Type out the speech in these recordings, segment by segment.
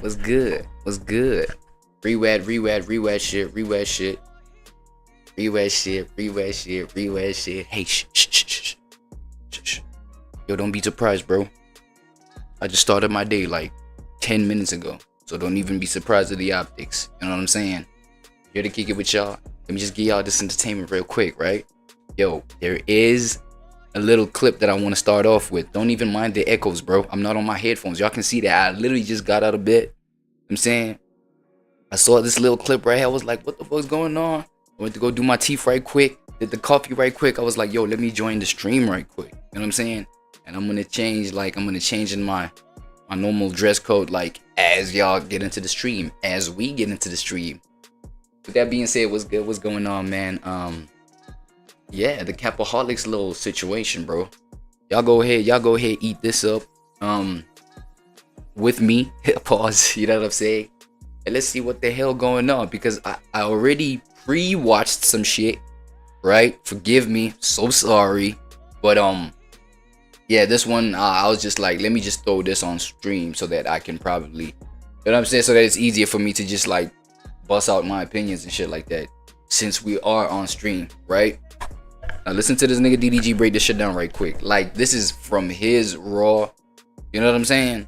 What's good? What's good? ReWAD shit. ReWAD shit. Hey, shh. Yo, don't be surprised, bro. I just started my day like 10 minutes ago. So don't even be surprised at the optics. You know what I'm saying? Here to kick it with y'all. Let me just give y'all this entertainment real quick, right? Yo, there is a little clip that I want to start off with. Don't even mind the echoes, bro. I'm not on my headphones. Y'all can see that I literally just got out of bed. I'm saying, I saw this little clip right here. I was like, what the fuck's going on? I went to go do my teeth right quick. Did the coffee right quick. I was like, yo, let me join the stream right quick. You know what I'm saying? And I'm gonna change in my normal dress code, like as y'all get into the stream, as we get into the stream. With that being said, what's good? What's going on, man? Yeah, the Capaholics little situation, bro. Y'all go ahead, eat this up. With me. Pause. You know what I'm saying? And let's see what the hell going on, because I already pre-watched some shit, right? Forgive me, so sorry, but yeah, this one I was just like, let me just throw this on stream so that I can probably, you know what I'm saying, so that it's easier for me to just like bust out my opinions and shit like that, since we are on stream, right? Now listen to this nigga DDG break this shit down right quick. Like, this is from his raw, you know what I'm saying,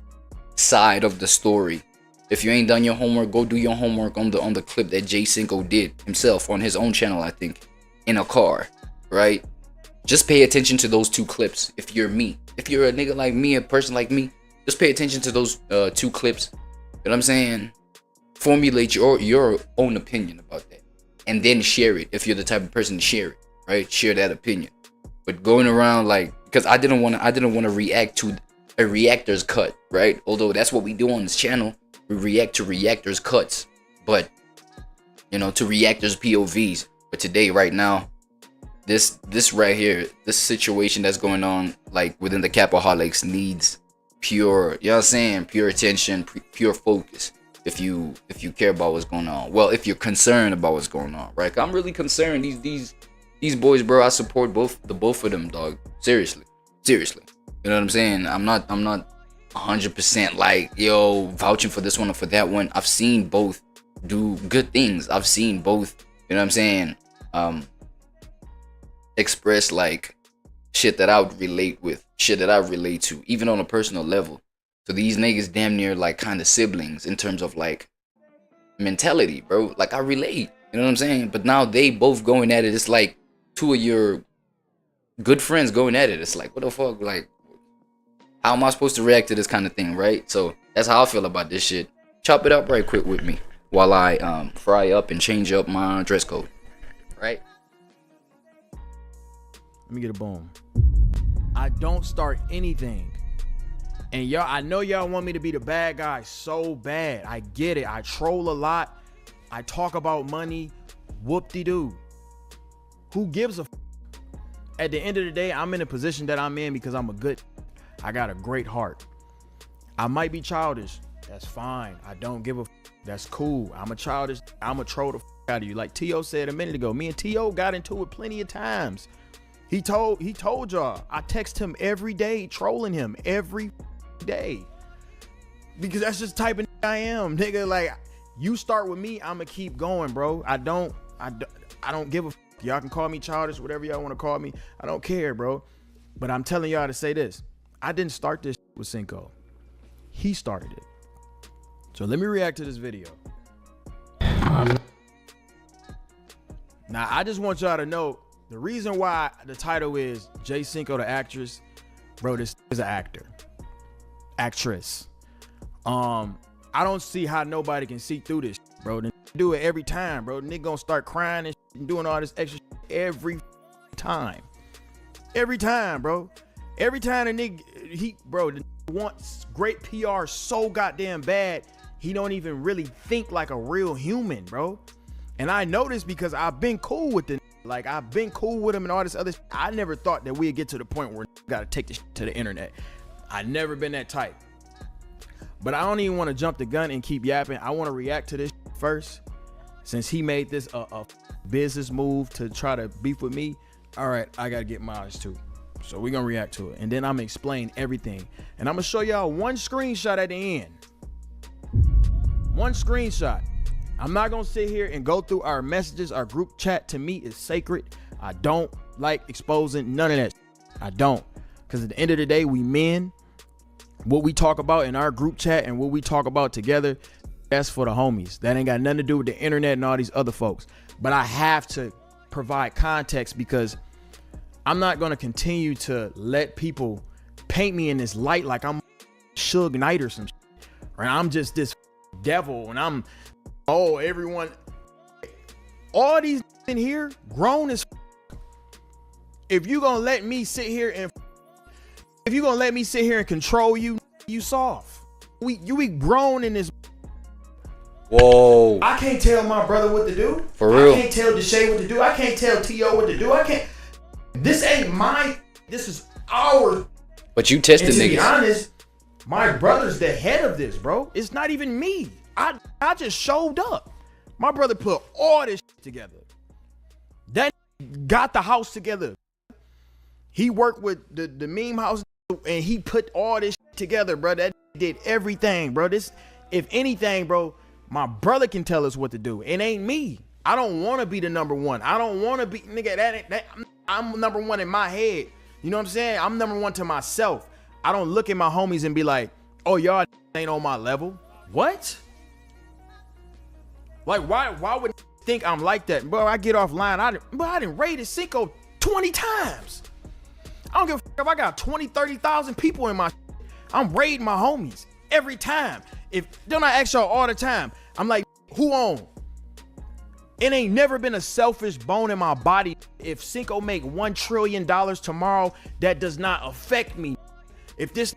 side of the story. If you ain't done your homework, go do your homework on the clip that CINCO did himself on his own channel, I think, in a car, right? Just pay attention to those two clips. If you're me, if you're a nigga like me, a person like me, just pay attention to those two clips. You know what I'm saying? Formulate your own opinion about that, and then share it if you're the type of person to share it, right? Share that opinion. But going around like, because I didn't want to react to a reactor's cut, right? Although that's what we do on this channel. We react to reactors cuts, but you know, to reactors POVs. But today, right now, this right here, this situation that's going on like within the Capaholics needs pure, you know what I'm saying, pure attention, pure focus. If you care about what's going on, well, if you're concerned about what's going on, right? I'm really concerned. These boys, bro, I support both of them, dog. Seriously. You know what I'm saying? I'm not 100% like, yo, vouching for this one or for that one. I've seen both do good things. I've seen both, you know what I'm saying, express like shit that I would relate with, shit that I relate to, even on a personal level. So these niggas damn near like kind of siblings in terms of like mentality, bro. Like, I relate, you know what I'm saying? But now they both going at it. It's like two of your good friends going at it. It's like, what the fuck? Like, how am I supposed to react to this kind of thing, right? So that's how I feel about this shit. Chop it up right quick with me while I fry up and change up my dress code, right? Let me get a boom. I don't start anything. And y'all, I know y'all want me to be the bad guy so bad. I get it. I troll a lot. I talk about money. Whoop-de-doo. Who gives a f? At the end of the day, I'm in a position that I'm in because I'm a good, I got a great heart. I might be childish. That's fine. I don't give a f. That's cool. I'm a childish. I'm a troll the f out of you. Like T.O. said a minute ago, me and T.O. got into it plenty of times. He told y'all, I text him every day, trolling him every day, because that's just the type of I am, nigga. Like, you start with me, I'ma keep going, bro. I don't give a f. Y'all can call me childish, whatever y'all want to call me. I don't care, bro. But I'm telling y'all to say this. I didn't start this with CINCO. He started it. So let me react to this video. Now, I just want y'all to know the reason why the title is CINCO the actress. Bro, this is an actress. I don't see how nobody can see through this, bro. They do it every time, bro. The nigga gonna start crying and doing all this extra every time. Every time, bro. Every time the nigga, the wants great PR so goddamn bad, he don't even really think like a real human, bro. And I know this because I've been cool with the, like, I've been cool with him and all this other. I never thought that we'd get to the point where gotta take this to the internet. I never been that type. But I don't even want to jump the gun and keep yapping. I want to react to this first, since he made this a business move to try to beef with me. All right, I gotta get mine too. So we're gonna react to it, and then I'm gonna explain everything, and I'm gonna show y'all one screenshot at the end. One screenshot. I'm not gonna sit here and go through our messages. Our group chat to me is sacred. I don't like exposing none of that. I don't. Because at the end of the day, we men. What we talk about in our group chat and what we talk about together, that's for the homies. That ain't got nothing to do with the internet and all these other folks. But I have to provide context because I'm not going to continue to let people paint me in this light like I'm Suge Knight or some shit. Right? I'm just this devil and I'm, oh, everyone. All these in here grown as if you going to let me sit here and if you gonna let me sit here and control you, you soft. We grown in this. Whoa. I can't tell my brother what to do. For real. I can't tell Deshae what to do. I can't tell T.O. what to do. I can't. This ain't my. This is our. But you tested niggas. To be honest, my brother's the head of this, bro. It's not even me. I just showed up. My brother put all this shit together. That got the house together. He worked with the meme house. And he put all this shit together, bro. That did everything, bro. This, if anything, bro, my brother can tell us what to do. It ain't me. I don't want to be the number one. I don't want to be, nigga, I'm number one in my head. You know what I'm saying? I'm number one to myself. I don't look at my homies and be like, oh, y'all ain't on my level. What? Like, why would you think I'm like that? Bro, I get offline. I didn't raid CINCO 20 times. I don't give a fuck if I got 20, 30,000 people in my shit. I'm raiding my homies every time. Don't I ask y'all all the time? I'm like, who on? It ain't never been a selfish bone in my body. If CINCO make $1 trillion tomorrow, that does not affect me. If this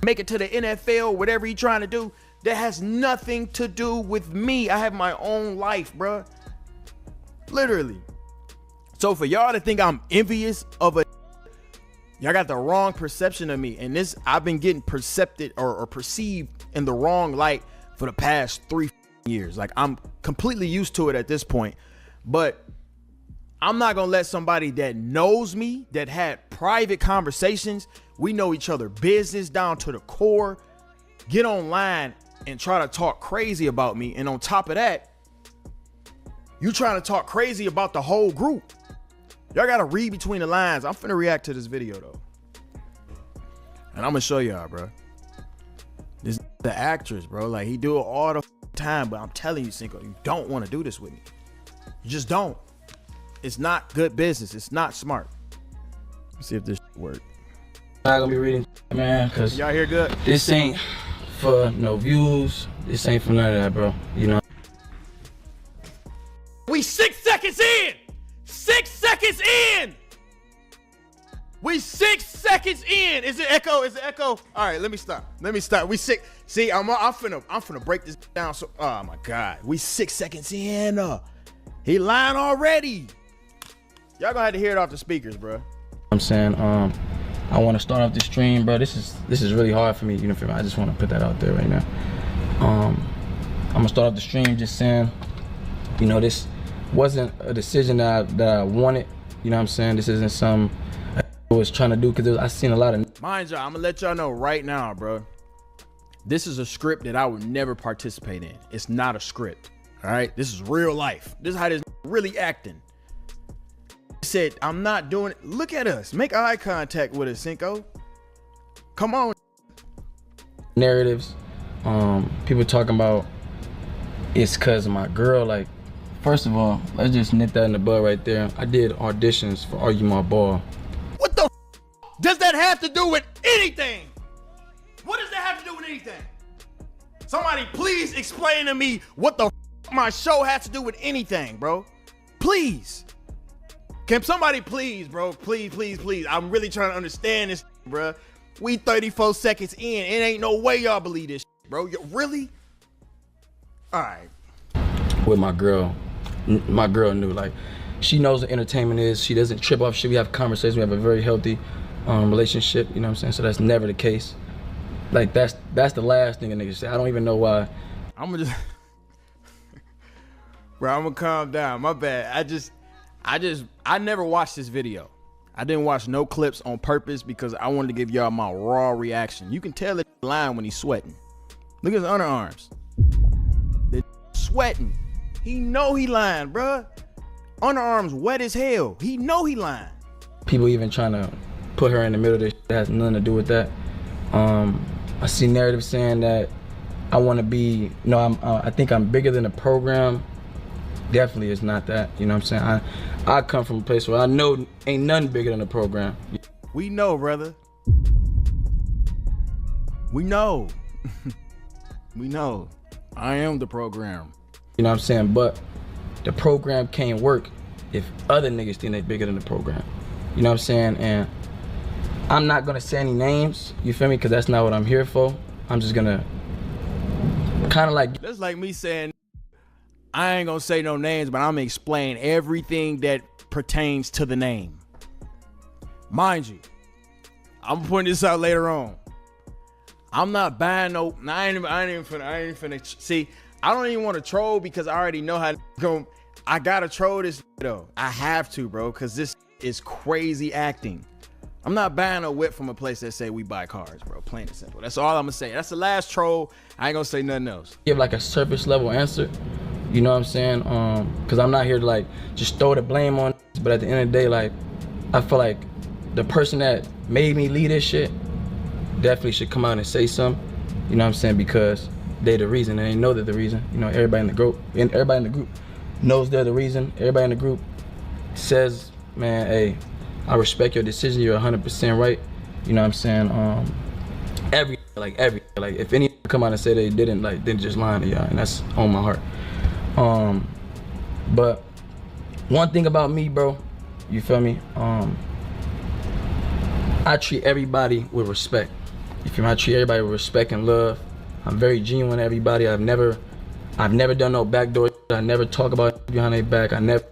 make it to the NFL, whatever he trying to do, that has nothing to do with me. I have my own life, bruh. Literally. So for y'all to think I'm envious of a, y'all got the wrong perception of me. And this, I've been getting perceived or perceived in the wrong light for the past 3 years. Like, I'm completely used to it at this point. But I'm not gonna let somebody that knows me, that had private conversations, we know each other business down to the core, get online and try to talk crazy about me. And on top of that, you trying to talk crazy about the whole group. Y'all gotta read between the lines. I'm finna react to this video though. And I'm gonna show y'all, bro. This the actress, bro. Like, he do it all the time, but I'm telling you, CINCO, you don't want to do this with me. You just don't. It's not good business. It's not smart. Let's see if this works. I'm not gonna be reading, man, cause y'all hear good? This ain't for no views. This ain't for none of that, bro. You know. We 6 seconds in. 6 seconds in. We 6 seconds in. Is it echo? Is it echo? All right, let me stop. Let me stop. We 6. See, I'm finna break this down. So, oh my God, we 6 seconds in. He lying already. Y'all gonna have to hear it off the speakers, bro. I'm saying, I want to start off the stream, bro. This is really hard for me. You know, I just want to put that out there right now. I'm gonna start off the stream just saying, you know, this wasn't a decision that I wanted. You know what I'm saying? This isn't some I was trying to do, because I seen a lot of. Mind y'all, I'm gonna let y'all know right now, bro. This is a script that I would never participate in. It's not a script. All right, this is real life. This is how this really acting. He said, I'm not doing it. Look at us. Make eye contact with us, CINCO. Come on. Narratives. People talking about it's because of my girl. Like, first of all, let's just nip that in the bud right there. I did auditions for Argue My Ball. What the does that have to do with anything? What does that have to do with anything? Somebody please explain to me what the my show has to do with anything, bro. Please. Can somebody please, bro? Please, please, please. I'm really trying to understand this, bro. We 34 seconds in. It ain't no way y'all believe this, bro. Really? All right. With my girl knew, like, she knows what entertainment is. She doesn't trip off shit. We have conversations. We have a very healthy relationship. You know what I'm saying? So that's never the case. Like, that's the last thing a nigga say. I don't even know why. I'm gonna just, bro, I'm gonna calm down. My bad. I never watched this video. I didn't watch no clips on purpose because I wanted to give y'all my raw reaction. You can tell it lying when he's sweating. Look at his underarms. sweating. He know he lying, bruh. Underarms wet as hell. He know he lying. People even trying to put her in the middle of this shit that has nothing to do with that. I see narrative saying that I want to be, I think I'm bigger than the program. Definitely it's not that, you know what I'm saying? I come from a place where I know ain't nothing bigger than the program. We know, brother. We know. We know. I am the program. You know what I'm saying? But the program can't work if other niggas think they bigger than the program. You know what I'm saying? And I'm not gonna say any names, you feel me? Cause that's not what I'm here for. I'm just gonna kind of like. That's like me saying, I ain't gonna say no names, but I'm gonna explain everything that pertains to the name. Mind you, I'm putting this out later on. I'm not buying no, I ain't even finna, see, I don't even want to troll because I already know how to go. I gotta troll this though. I have to, bro, because this is crazy acting. I'm not buying a whip from a place that say we buy cars, bro. Plain and simple. That's all I'm gonna say. That's the last troll. I ain't gonna say nothing else. Give like a surface level answer. You know what I'm saying? Cause I'm not here to like just throw the blame on, but at the end of the day, like I feel like the person that made me lead this shit definitely should come out and say something. You know what I'm saying? Because they the reason and they know they're the reason. You know, everybody in the group knows they're the reason. Everybody in the group says, man, hey, I respect your decision. You're 100% right. You know what I'm saying? Every if any come out and say they didn't, like, they're just lying to y'all, and that's on my heart. But one thing about me, bro, you feel me? I treat everybody with respect. You feel me? I treat everybody with respect and love. I'm very genuine to everybody. I've never done no backdoor. I never talk about behind their back. I never.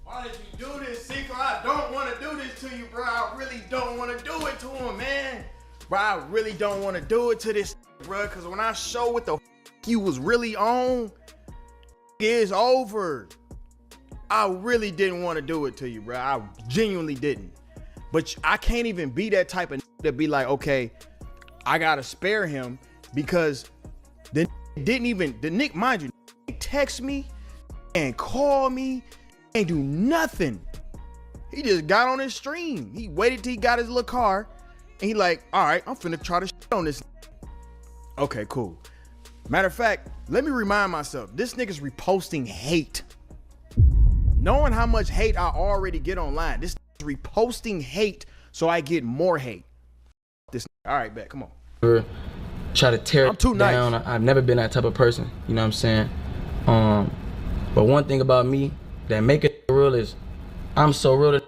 Why did you do this, CINCO? I don't want to do this to you, bro. I really don't want to do it to him, man. Bro, I really don't want to do it to this, bro. Because when I show what the you was really on, it's over. I really didn't want to do it to you, bro. I genuinely didn't. But I can't even be that type of to be like, okay, I gotta spare him because the Nick, mind you, text me and call me and do nothing. He just got on his stream. He waited till he got his little car and he like, all right, I'm finna try to shit on this. Okay, cool. Matter of fact, let me remind myself, this nigga's reposting hate. Knowing how much hate I already get online, this is reposting hate so I get more hate. This, all right, bet, come on. Try to tear it down. Nice. I've never been that type of person, you know what I'm saying? But one thing about me that make it real is I'm so real that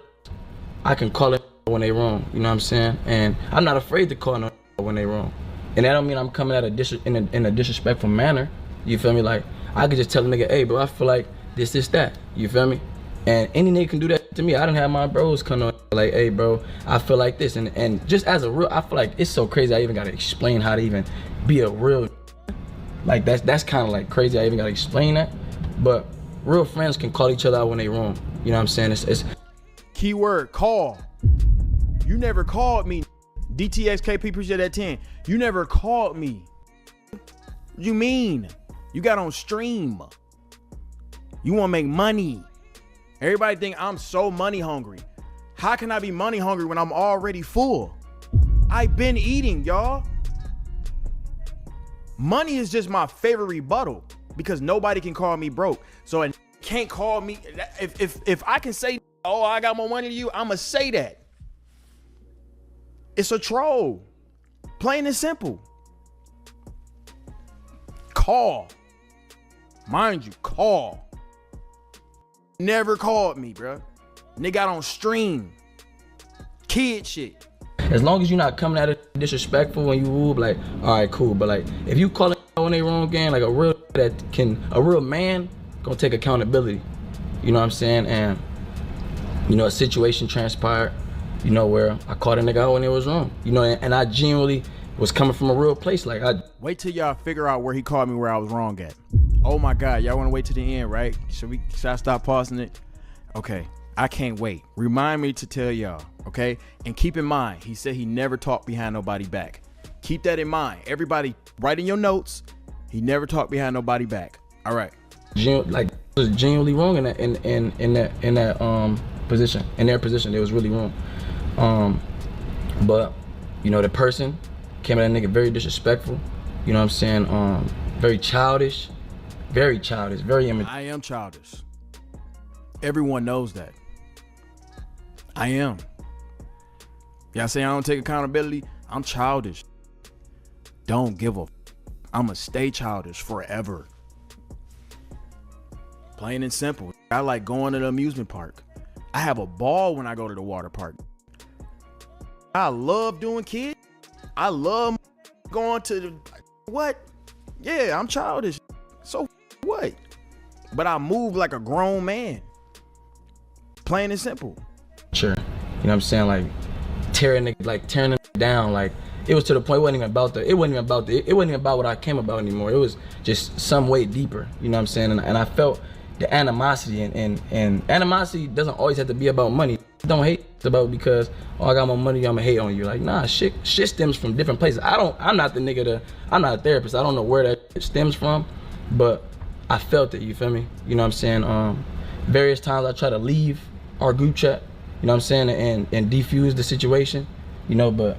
I can call it when they wrong, you know what I'm saying? And I'm not afraid to call no when they wrong. And that don't mean I'm coming at in a disrespectful manner, you feel me? Like, I could just tell a nigga, hey bro, I feel like this, that, you feel me? And any nigga can do that to me. I done have my bros come on like, hey bro, I feel like this. And just as a real, I feel like it's so crazy I even gotta explain how to even be a real, like that's kind of like crazy I even gotta explain that. But real friends can call each other out when they wrong. You know what I'm saying? It's keyword, call. You never called me. DTXKP, appreciate that 10. You never called me. What you mean? You got on stream. You wanna make money. Everybody think I'm so money hungry. How can I be money hungry when I'm already full? I've been eating, y'all. Money is just my favorite rebuttal because nobody can call me broke. So and can't call me, if I can say, oh, I got more money than you, I'ma say that. It's a troll. Plain and simple. Call. Mind you, call. Never called me, bro. Nigga got on stream. Kid shit. As long as you're not coming at it disrespectful when you whoop, like, all right, cool. But like, if you call it when they wrong again, like a real man gonna take accountability. You know what I'm saying? And you know, a situation transpired, you know, where I called a nigga out when it was wrong. You know, and I genuinely was coming from a real place. Like, wait till y'all figure out where he called me where I was wrong at. Oh my God, y'all wanna wait till the end, right? Should I stop pausing it? Okay, I can't wait. Remind me to tell y'all, okay? And keep in mind, he said he never talked behind nobody's back. Keep that in mind. Everybody, write in your notes. He never talked behind nobody back. All right. Like, it was genuinely wrong in that position. In their position, it was really wrong. But you know, the person came at that nigga very disrespectful. You know what I'm saying? Very childish, very immature. I am childish. Everyone knows that. I am. Y'all say I don't take accountability? I'm childish. Don't give a. I'ma stay childish forever. Plain and simple. I like going to the amusement park. I have a ball when I go to the water park. I love doing kids. I love going to the what? Yeah, I'm childish. So what? But I move like a grown man. Plain and simple. Sure. You know what I'm saying? Like tearing it down. Like it was to the point it wasn't even about what I came about anymore. It was just some way deeper. You know what I'm saying? And I felt the animosity and animosity doesn't always have to be about money. Don't hate. It's about because I got more money, I'ma hate on you. Like nah, shit stems from different places. I'm not a therapist. I don't know where that stems from, but I felt it, you feel me? You know what I'm saying? Various times I try to leave our group chat, you know what I'm saying, and defuse the situation, you know, but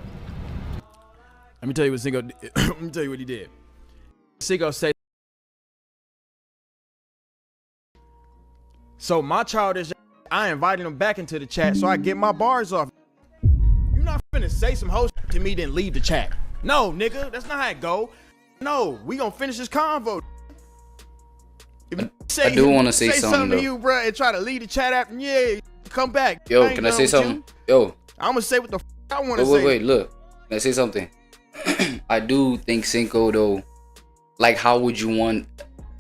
let me tell you what CINCO did. Let me tell you what he did. CINCO said, so my childish, I invited him back into the chat so I get my bars off. You not finna say some host to me then leave the chat. No, nigga, that's not how it go. No, we gonna finish this convo. If you say, I do want to say something to you, bro, and try to leave the chat after, yeah, come back. Yo, can I say something? Yo, I'm gonna say what the I want to say. Wait, look, can I say something? I do think CINCO though, like how would you want,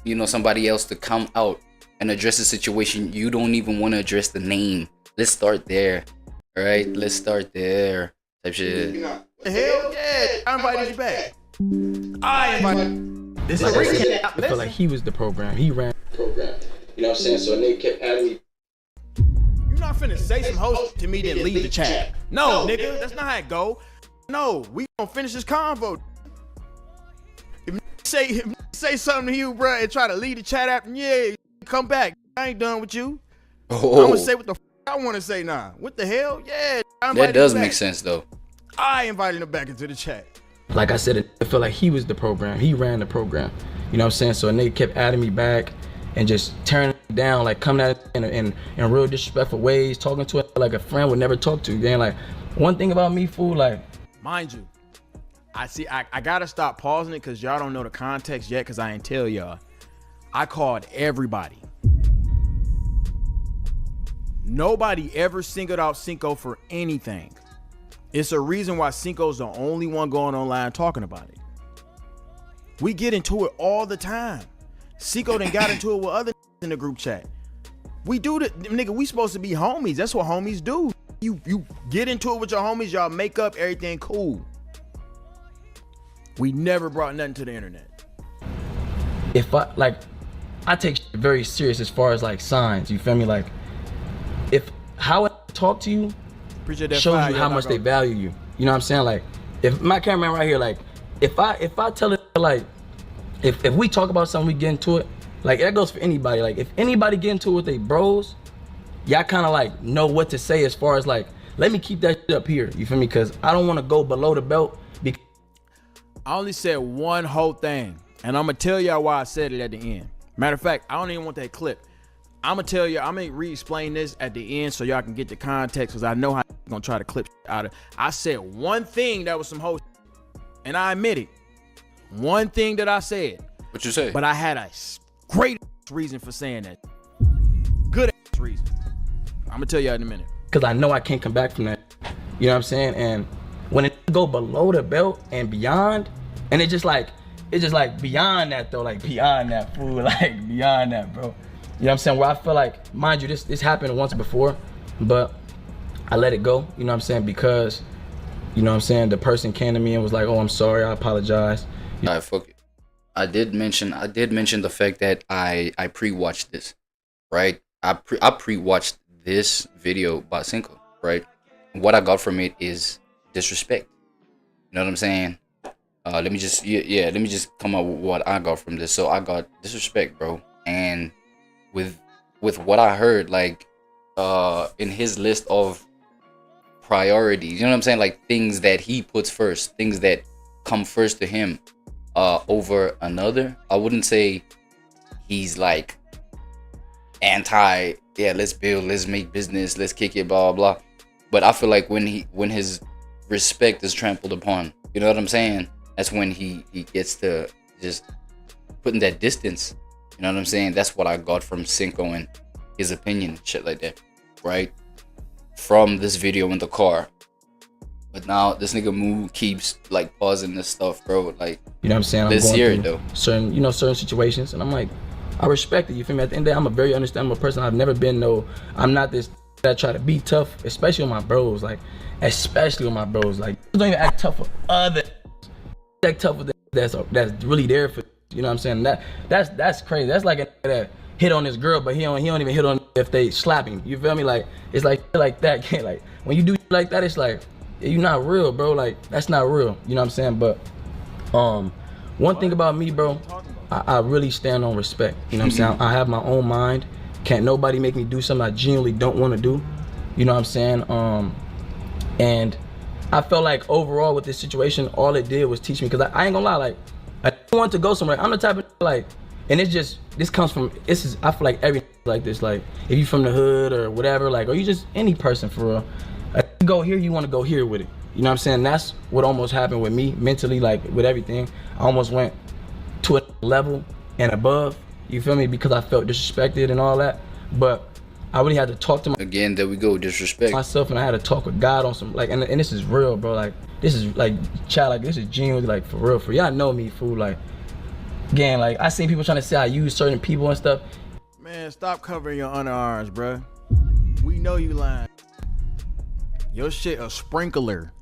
you know, somebody else to come out and address the situation? You don't even want to address the name. Let's start there. All right, let's start there. Type shit. Hell yeah, I invited you back. I invited. This is a recap. I feel like he was the program. He ran the program. You know what I'm saying? So they kept adding me. You not finna say some host to me then leave the chat. No, nigga, that's not how it go. No, we gonna finish this convo. If you say something to you, bro, and try to leave the chat after, yeah, come back. I ain't done with you. I'm gonna say what the I want to say now. What the hell? Yeah, that does make sense though. I invited him back into the chat. Like I said, I feel like he was the program. He ran the program. You know what I'm saying? So they kept adding me back and just turning it down, like coming at it in real disrespectful ways, talking to it like a friend would never talk to. Again, like one thing about me, fool, like mind you, I gotta stop pausing it because y'all don't know the context yet because I ain't tell y'all. I called everybody. Nobody ever singled out CINCO for anything. It's a reason why CINCO's the only one going online talking about it. We get into it all the time. CINCO done got into it with other in the group chat. We do the nigga, we supposed to be homies. That's what homies do. You get into it with your homies, y'all make up, everything cool. We never brought nothing to the internet. If I take shit very serious as far as like signs, you feel me? Like if how I talk to you shows you how much they value you. You know what I'm saying? Like if my cameraman right here, like if I tell it, like if we talk about something, we get into it, like that goes for anybody. Like if anybody get into it with they bros, y'all kind of like know what to say as far as like, let me keep that shit up here. You feel me? Because I don't want to go below the belt. I only said one whole thing, and I'm gonna tell y'all why I said it at the end. Matter of fact, I don't even want that clip. I'm gonna tell you, I'm gonna re-explain this at the end so y'all can get the context, because I know how I'm gonna try to clip out of. I said one thing that was some whole, and I admit it. One thing that I said. What you say? But I had a great reason for saying that. Good reason. I'm gonna tell y'all in a minute. Because I know I can't come back from that. You know what I'm saying? And when it go below the belt and beyond, and it's just like beyond that though, like beyond that, fool, like beyond that, bro. You know what I'm saying? Where I feel like, mind you, this happened once before, but I let it go, you know what I'm saying? Because, you know what I'm saying, the person came to me and was like, oh, I'm sorry, I apologize. Alright, fuck it. I did mention the fact that I pre-watched this, right? I pre-watched this video by CINCO, right? What I got from it is disrespect. You know what I'm saying? let me just let me just come up with what I got from this. So I got disrespect, bro, and with what I heard, like in his list of priorities, you know what I'm saying, like things that he puts first, things that come first to him over another. I wouldn't say he's like anti, yeah, let's build, let's make business, let's kick it, blah blah blah. But I feel like when his respect is trampled upon, you know what I'm saying, that's when he gets to just putting that distance. You know what I'm saying? That's what I got from CINCO and his opinion, shit like that, right? From this video in the car. But now this nigga Moo keeps like pausing this stuff, bro. Like, you know what I'm saying? Let's hear it though. Certain situations, and I'm like, I respect it. You feel me? At the end of the day, I'm a very understandable person. I've never been I'm not this that try to be tough, especially with my bros. Like, especially with my bros. Like, don't even act tough with other. Act tough with that's really there for. You know what I'm saying? That's crazy. That's like a that hit on this girl, but he don't even hit on if they slap him. You feel me? Like, it's like that. Like, when you do like that, it's like, you're not real, bro. Like, that's not real. You know what I'm saying? But one thing about me, bro, I really stand on respect. You know what I'm saying? I have my own mind. Can't nobody make me do something I genuinely don't want to do. You know what I'm saying? And I felt like overall with this situation, all it did was teach me, because I ain't gonna lie, like, I want to go somewhere. I'm the type of like, and it's just, this comes from, I feel like every like this, like, if you from the hood or whatever, like, or you just any person for real, you go here, you want to go here with it. You know what I'm saying? That's what almost happened with me mentally, like with everything. I almost went to a level and above, you feel me? Because I felt disrespected and all that. But I really had to talk to again, there we go, disrespect myself, and I had to talk with God on some, like, and this is real, bro. Like, this is like, child, like, this is genuinely, like, for real. For y'all know me, fool. Like, again, like, I seen people trying to say I use certain people and stuff. Man, stop covering your underarms, bro. We know you lying. Your shit a sprinkler.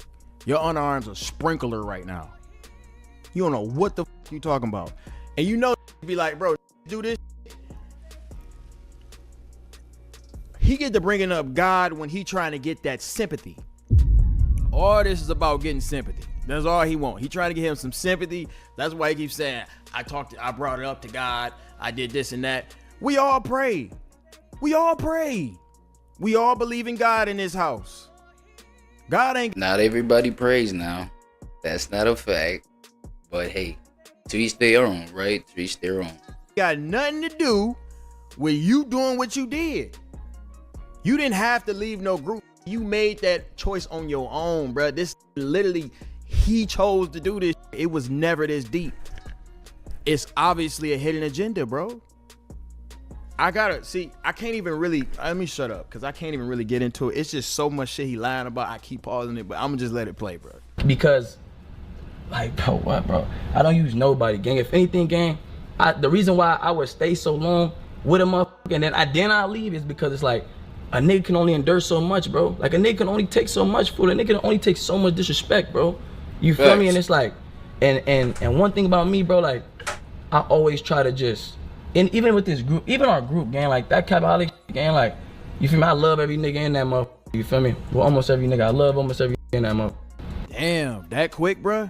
Your underarms a sprinkler right now. You don't know what the f you talking about. And you know, be like, bro, do this. He get to bringing up God when he trying to get that sympathy. All this is about getting sympathy. That's all he want. He trying to get him some sympathy. That's why he keeps saying, I brought it up to God. I did this and that. We all pray. We all pray. We all believe in God in this house. God ain't. Not everybody prays now. That's not a fact. But hey, to each their own, right? To each their own. Got nothing to do with you doing what you did. You didn't have to leave no group. You made that choice on your own, bro. This literally, he chose to do this. It was never this deep. It's obviously a hidden agenda, bro. I can't even really, let me shut up, because I can't even really get into it. It's just so much shit he lying about. I keep pausing it, but I'm gonna just let it play, bro. Because, like, bro, what, bro? I don't use nobody, gang. If anything, gang, the reason why I would stay so long with a motherfucker and then I leave is because it's like, a nigga can only endure so much, bro. Like, a nigga can only take so much food. A nigga can only take so much disrespect, bro. You feel me? And it's like, and one thing about me, bro, like, I always try to just, and even with this group, even our group, gang, like, that Capaholic gang, like, you feel me? I love every nigga in that motherfucker. You feel me? Well, almost every nigga. I love almost every nigga in that motherfucker. Damn, that quick, bro?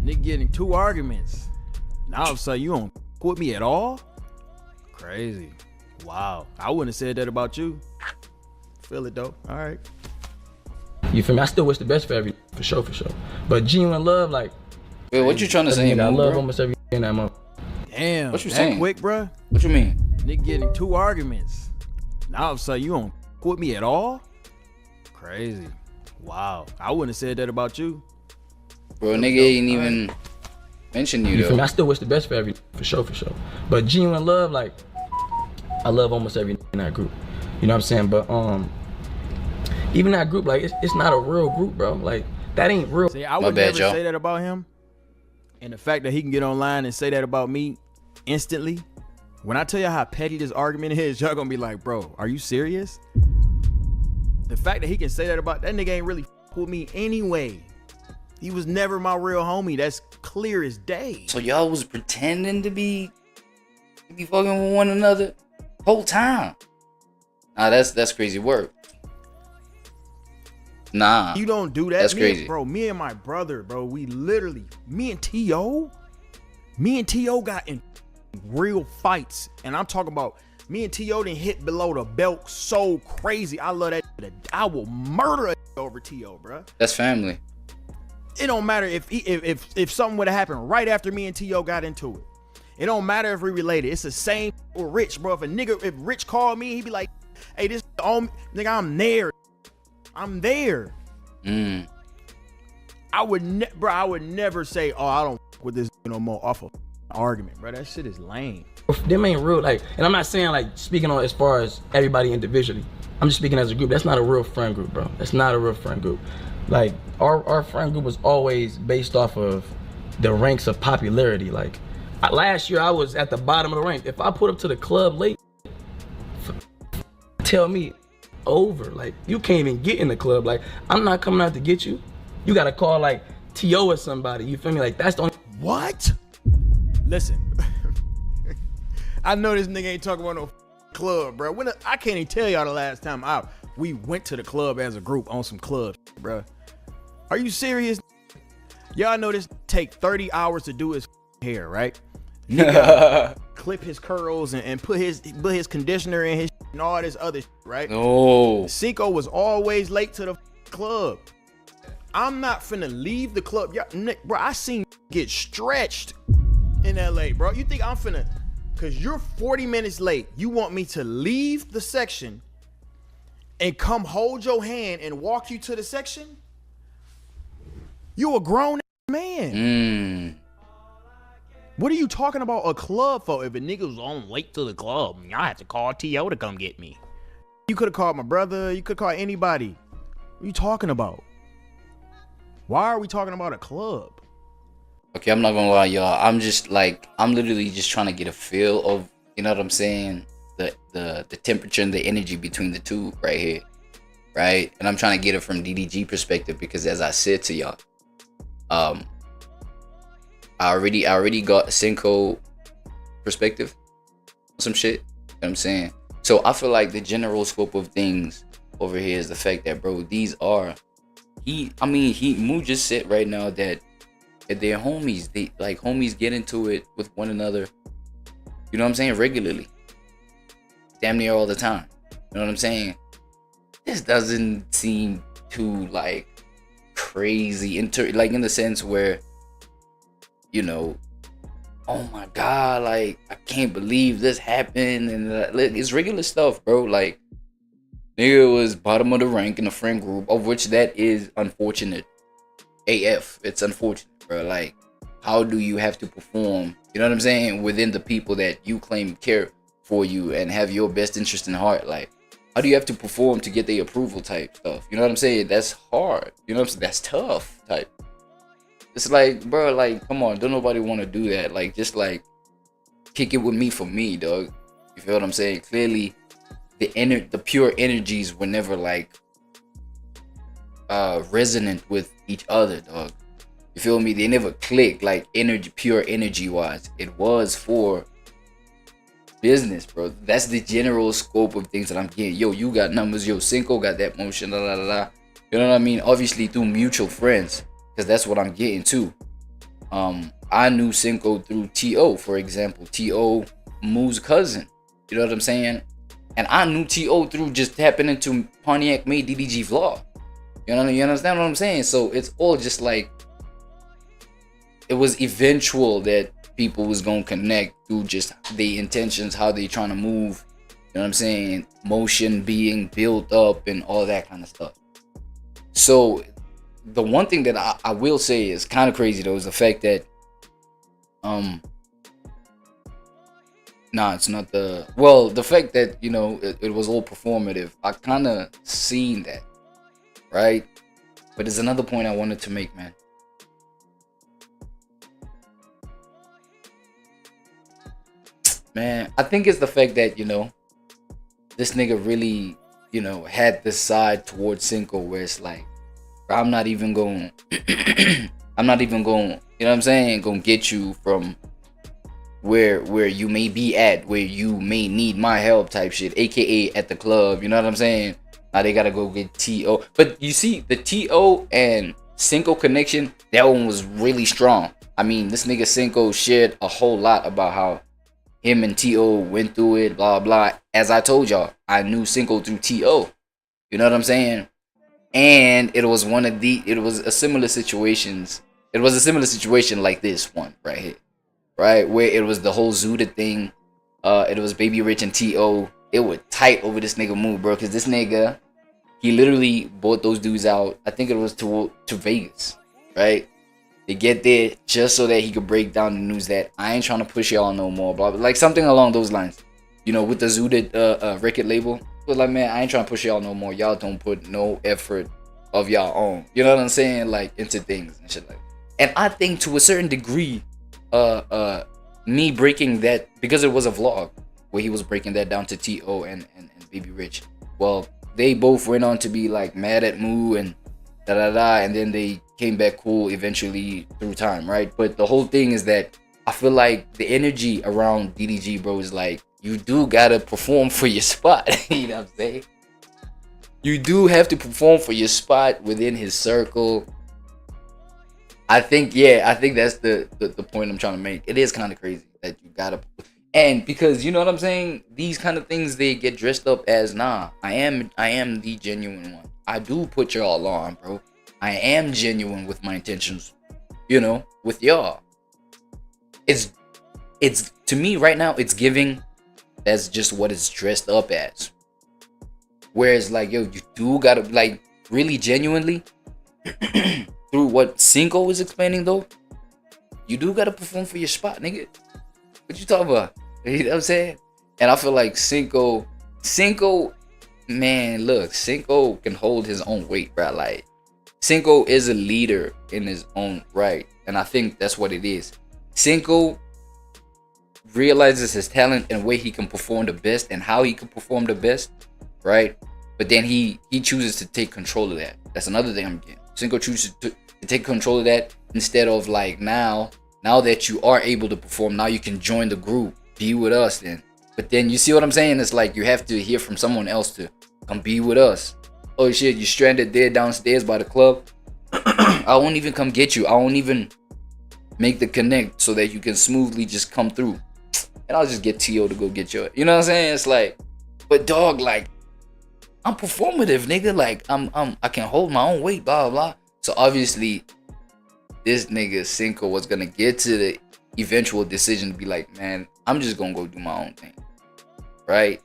Nigga getting 2 arguments. Now all of a sudden, you don't with me at all? Crazy. Wow. I wouldn't have said that about you. Feel it though. All right. You feel me? I still wish the best for every, for sure. But genuine love, like. Wait, what you trying to say, man? I love almost every in that motherfucker. Damn. What you saying? Quick, bro? What you mean? Nigga getting 2 arguments. Now all of a sudden, you don't with me at all? Crazy. Wow. I wouldn't have said that about you. Bro, nigga ain't even mention you, You though. feel me? I still wish the best for every, for sure. But genuine love, like, I love almost every in that group. You know what I'm saying? But even that group, like, it's not a real group, bro. Like, that ain't real. See, I would never say that about him. And the fact that he can get online and say that about me instantly. When I tell you how petty this argument is, y'all gonna be like, bro, are you serious? The fact that he can say that about that nigga ain't really with me anyway. He was never my real homie. That's clear as day. So y'all was pretending to be fucking with one another whole time. Nah, that's crazy work. Nah. You don't do that. That's crazy. Bro, me and my brother, bro, we literally, me and T.O. got in real fights. And I'm talking about me and T.O. didn't hit below the belt so crazy. I love that. I will murder a over T.O., bro. That's family. It don't matter if something would have happened right after me and T.O. got into it. It don't matter if we related. It's the same with Rich, bro. If Rich called me, he'd be like, hey, this on nigga, I'm there. I'm there. I would never say, oh, I don't fuck with this no more off of argument, bro. That shit is lame. Them ain't real, like, and I'm not saying like speaking on as far as everybody individually. I'm just speaking as a group. That's not a real friend group, bro. That's not a real friend group. Like our friend group was always based off of the ranks of popularity. Like last year I was at the bottom of the rank. If I put up to the club late, tell me over. Like you can't even get in the club. Like I'm not coming out to get you. You gotta call like T.O. or somebody. You feel me? Like that's the only. What? Listen, I know this nigga ain't talking about no club, bro. I can't even tell y'all the last time we went to the club as a group on some club, bro. Are you serious? Y'all know this take 30 hours to do his hair, right? Clip his curls and put his conditioner in his and all this other shit, right? No. CINCO was always late to the club. I'm not finna leave the club. Bro, I seen get stretched in LA, bro. You think I'm finna, cause you're 40 minutes late. You want me to leave the section and come hold your hand and walk you to the section? You a grown man. What are you talking about a club for? If a nigga was on late to the club, y'all have to call T.O. to come get me. You could have called my brother. You could call anybody. What are you talking about? Why are we talking about a club? Okay, I'm not gonna lie, y'all. I'm literally just trying to get a feel of, you know what I'm saying, the temperature and the energy between the two right here, right? And I'm trying to get it from DDG perspective because, as I said to y'all, I already got a CINCO perspective on some shit. You know what I'm saying? So I feel like the general scope of things over here is the fact that, bro, these are Moo just said right now that they're homies. They like homies get into it with one another. You know what I'm saying? Regularly. Damn near all the time. You know what I'm saying? This doesn't seem too like crazy like in the sense where, you know, oh my god, like I can't believe this happened, and it's regular stuff, bro. Like nigga was bottom of the rank in a friend group, of which that is unfortunate AF. It's unfortunate, bro. Like how do you have to perform, you know what I'm saying, within the people that you claim care for you and have your best interest in heart? Like how do you have to perform to get the approval type stuff? You know what I'm saying? That's hard. You know what I'm saying? That's tough type. It's like, bro, like, come on, don't nobody want to do that. Like, just like kick it with me for me, dog. You feel what I'm saying? Clearly, the pure energies were never like resonant with each other, dog. You feel me? They never clicked like pure energy wise. It was for business, bro. That's the general scope of things that I'm getting. Yo, you got numbers. Yo, CINCO got that motion. La la la. You know what I mean? Obviously through mutual friends, because that's what I'm getting too. I knew CINCO through T.O., for example. T.O. Moo's cousin. You know what I'm saying? And I knew T.O. through just tapping into Pontiac made DDG vlog. You understand what I'm saying? So it's all just like, it was eventual that people was gonna connect through just the intentions, how they trying to move. You know what I'm saying? Motion being built up and all that kind of stuff. So the one thing that I will say is kind of crazy though is the fact that it's not the fact that, you know, it was all performative. I kind of seen that, right? But there's another point I wanted to make, man. Man, I think it's the fact that, you know, this nigga really, you know, had this side towards CINCO where it's like, I'm not even going, you know what I'm saying, gonna get you from where you may be at, where you may need my help type shit, aka at the club, you know what I'm saying? Now they gotta go get TO. But you see, the TO and CINCO connection, that one was really strong. I mean, this nigga CINCO shared a whole lot about how him and TO went through it, blah blah. As I told y'all, I knew CINCO through TO. You know what I'm saying? And it was a similar situations. It was a similar situation like this one right here, right? Where it was the whole Zuda thing. It was Baby Rich and TO. It was tight over this nigga move, bro. Cause this nigga, he literally bought those dudes out. I think it was to Vegas, right? They get there just so that he could break down the news that I ain't trying to push y'all no more, blah, blah, like something along those lines. You know, with the Zuda record label, but like, man, I ain't trying to push y'all no more. Y'all don't put no effort of y'all own. You know what I'm saying? Like into things and shit like that. And I think to a certain degree, me breaking that, because it was a vlog where he was breaking that down to TO and Baby Rich. Well, they both went on to be like mad at Moo and and then they came back cool eventually through time, right? But the whole thing is that I feel like the energy around DDG, bro, is like, you do gotta perform for your spot. You know what I'm saying? You do have to perform for your spot within his circle. I think that's the point I'm trying to make. It is kind of crazy that you gotta, and because you know what I'm saying, these kind of things, they get dressed up as, nah, I am the genuine one. I do put y'all on, bro. I am genuine with my intentions, you know, with y'all. It's to me right now, it's giving, that's just what it's dressed up as. Whereas like, yo, you do gotta, like, really genuinely through what CINCO is explaining though, you do gotta perform for your spot, nigga. What you talking about? You know what I'm saying? And I feel like CINCO, man, look, CINCO can hold his own weight, bro. Like, CINCO is a leader in his own right, and I think that's what it is. CINCO realizes his talent and way he can perform the best and how he can perform the best, right? But then he chooses to take control of that. That's another thing I'm getting. CINCO chooses to take control of that instead of like, now that you are able to perform, now you can join the group, be with us then. But then you see what I'm saying? It's like you have to hear from someone else to come be with us. Oh shit, you stranded there downstairs by the club. I won't even come get you. I won't even make the connect so that you can smoothly just come through. And I'll just get TO to go get you. You know what I'm saying? It's like, but dog, like, I'm performative, nigga. Like, I can hold my own weight, blah, blah. So obviously, this nigga CINCO was gonna get to the eventual decision to be like, man, I'm just gonna go do my own thing, right?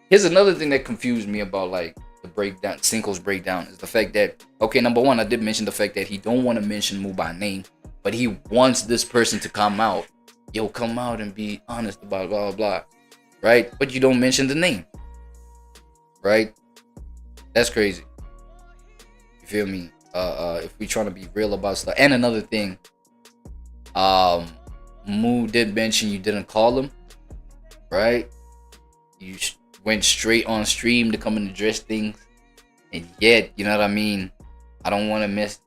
Here's another thing that confused me about like the breakdown, CINCO's breakdown, is the fact that, okay, number one, I did mention the fact that he don't want to mention Moo by name, but he wants this person to come out. Yo, come out and be honest about blah, blah, blah, right? But you don't mention the name, right? That's crazy. You feel me? If we trying to be real about stuff. And another thing, Moo did mention you didn't call him, right? You went straight on stream to come and address things, and yet, you know what I mean, I don't want to mess,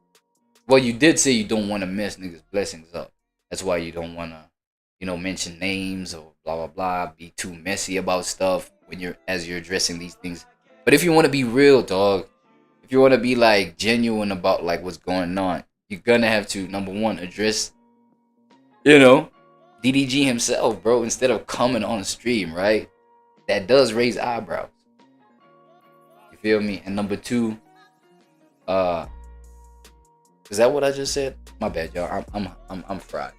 well, you did say you don't want to mess niggas' blessings up. That's why you don't want to, you know, mention names or blah blah blah, be too messy about stuff when you're addressing these things. But if you want to be real, dog, if you want to be like genuine about like what's going on, you're gonna have to, number one, address, you know, DDG himself, bro, instead of coming on stream, right? That does raise eyebrows. You feel me? And number two, is that what I just said? My bad, y'all. I'm fried.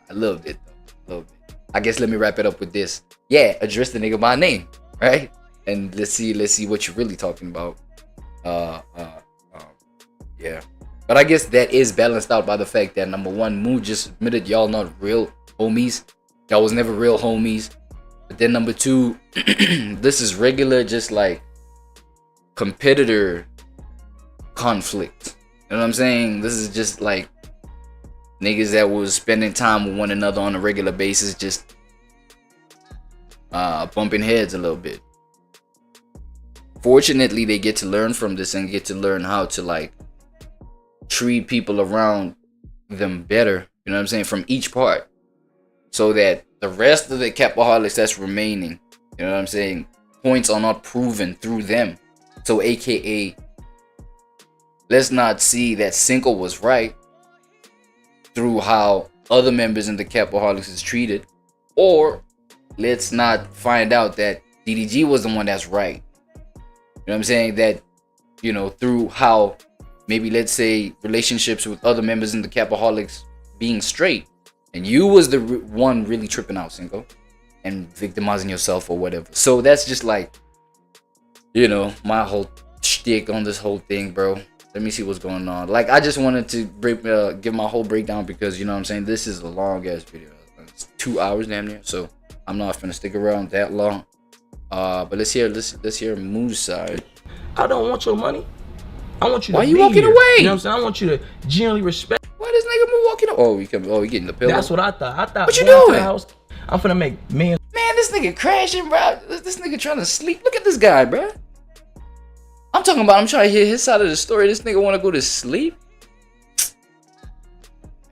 I loved it though. Loved it. I guess let me wrap it up with this. Yeah, address the nigga by name, right? And let's see what you're really talking about. Yeah. But I guess that is balanced out by the fact that number one, Moo just admitted y'all not real homies. Y'all was never real homies. But then number two, this is regular, just like competitor conflict. You know what I'm saying? This is just like niggas that was spending time with one another on a regular basis, just bumping heads a little bit. Fortunately, they get to learn from this and get to learn how to like treat people around them better. You know what I'm saying? From each part, so that the rest of the Capaholics that's remaining, you know what I'm saying, points are not proven through them So AKA, let's not see that CINCO was right through how other members in the Capaholics is treated, or let's not find out that DDG was the one that's right. You know what I'm saying? That, you know, through how maybe, let's say, relationships with other members in the Capaholics being straight, and you was the one really tripping out, CINCO, and victimizing yourself or whatever. So that's just like, you know, my whole shtick on this whole thing, bro. Let me see what's going on. Like, I just wanted to give my whole breakdown because, you know what I'm saying, this is a long ass video. It's 2 hours damn near, so I'm not gonna stick around that long. But let's hear Moo's side. I don't want your money. I want you to Why be you walking here. away? You know what I'm saying? I want you to genuinely respect. Why this nigga Moo walking away? Oh, he getting the pillow. That's what I thought. What you going to doing? the house, I'm finna make millions. Man, this nigga crashing, bro. This nigga trying to sleep. Look at this guy, bro. I'm trying to hear his side of the story. This nigga want to go to sleep.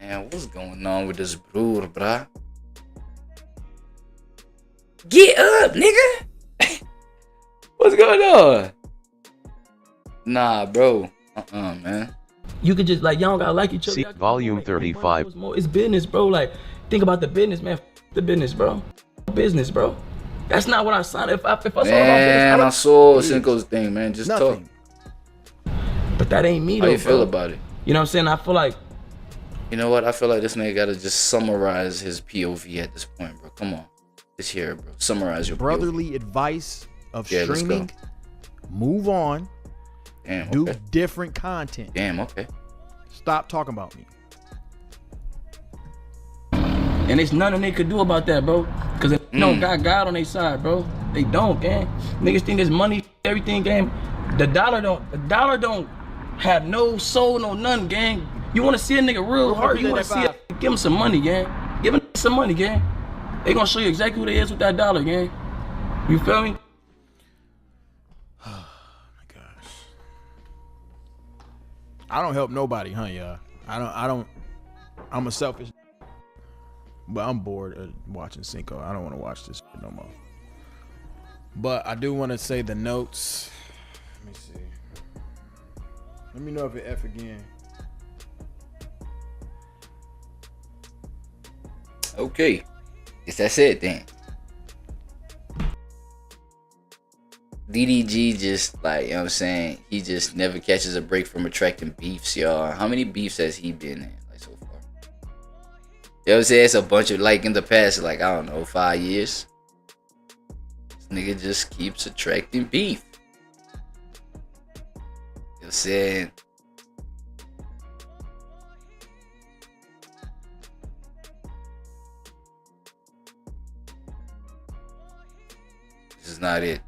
Man, what's going on with this broer, bruh? Get up, nigga. What's going on? Nah, bro. Man. You could just, like, y'all don't gotta like each other. See volume 35. It's business, bro. Like, think about the business, man. The business, bro. Business, bro. That's not what I signed. If I saw about Man, I business, saw CINCO's thing, man. Just Nothing. talk. but that ain't me, How though, you feel bro. about it? You know what I'm saying? I feel like, You know what? I feel like this nigga gotta just summarize his POV at this point, bro. Come on. Just hear it, bro. Summarize your Brotherly POV. advice of Yeah, let's go. streaming. Move on. Damn, Do okay. different content. Damn, okay. Stop talking about me. and it's nothing they could do about that, bro. Cause if they don't got God on their side, bro. They don't, gang. Niggas think there's money, everything, gang. The dollar don't have no soul, no none, gang. You wanna see a nigga real hard, you wanna see it, give him some money, gang. Give him some money, gang. They gonna show you exactly who they is with that dollar, gang. You feel me? I don't help nobody, huh, y'all? I don't. I'm a selfish, but I'm bored of watching CINCO. I don't want to watch this no more. But I do want to say the notes. Let me see. Let me know if it F again. Okay. Guess that's it then. DDG just, like, you know what I'm saying, he just never catches a break from attracting beefs, y'all. How many beefs has he been in, like, so far? You know what I'm saying? It's a bunch of, like, in the past, like, I don't know, 5 years. This nigga just keeps attracting beef. You know what I'm saying? This is not it.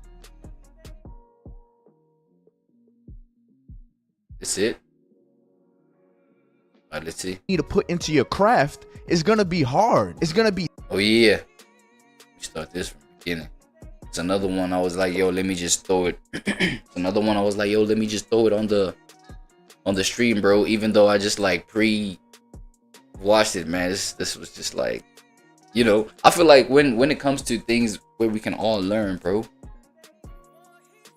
That's it. Alright, let's see. Need to put into your craft is gonna be hard. It's gonna be Oh yeah. We start this from the beginning. It's another one I was like, yo, let me just throw it. It's another one I was like, yo, let me just throw it on the stream, bro. Even though I just like watched it, man. This was just like, you know, I feel like when it comes to things where we can all learn, bro.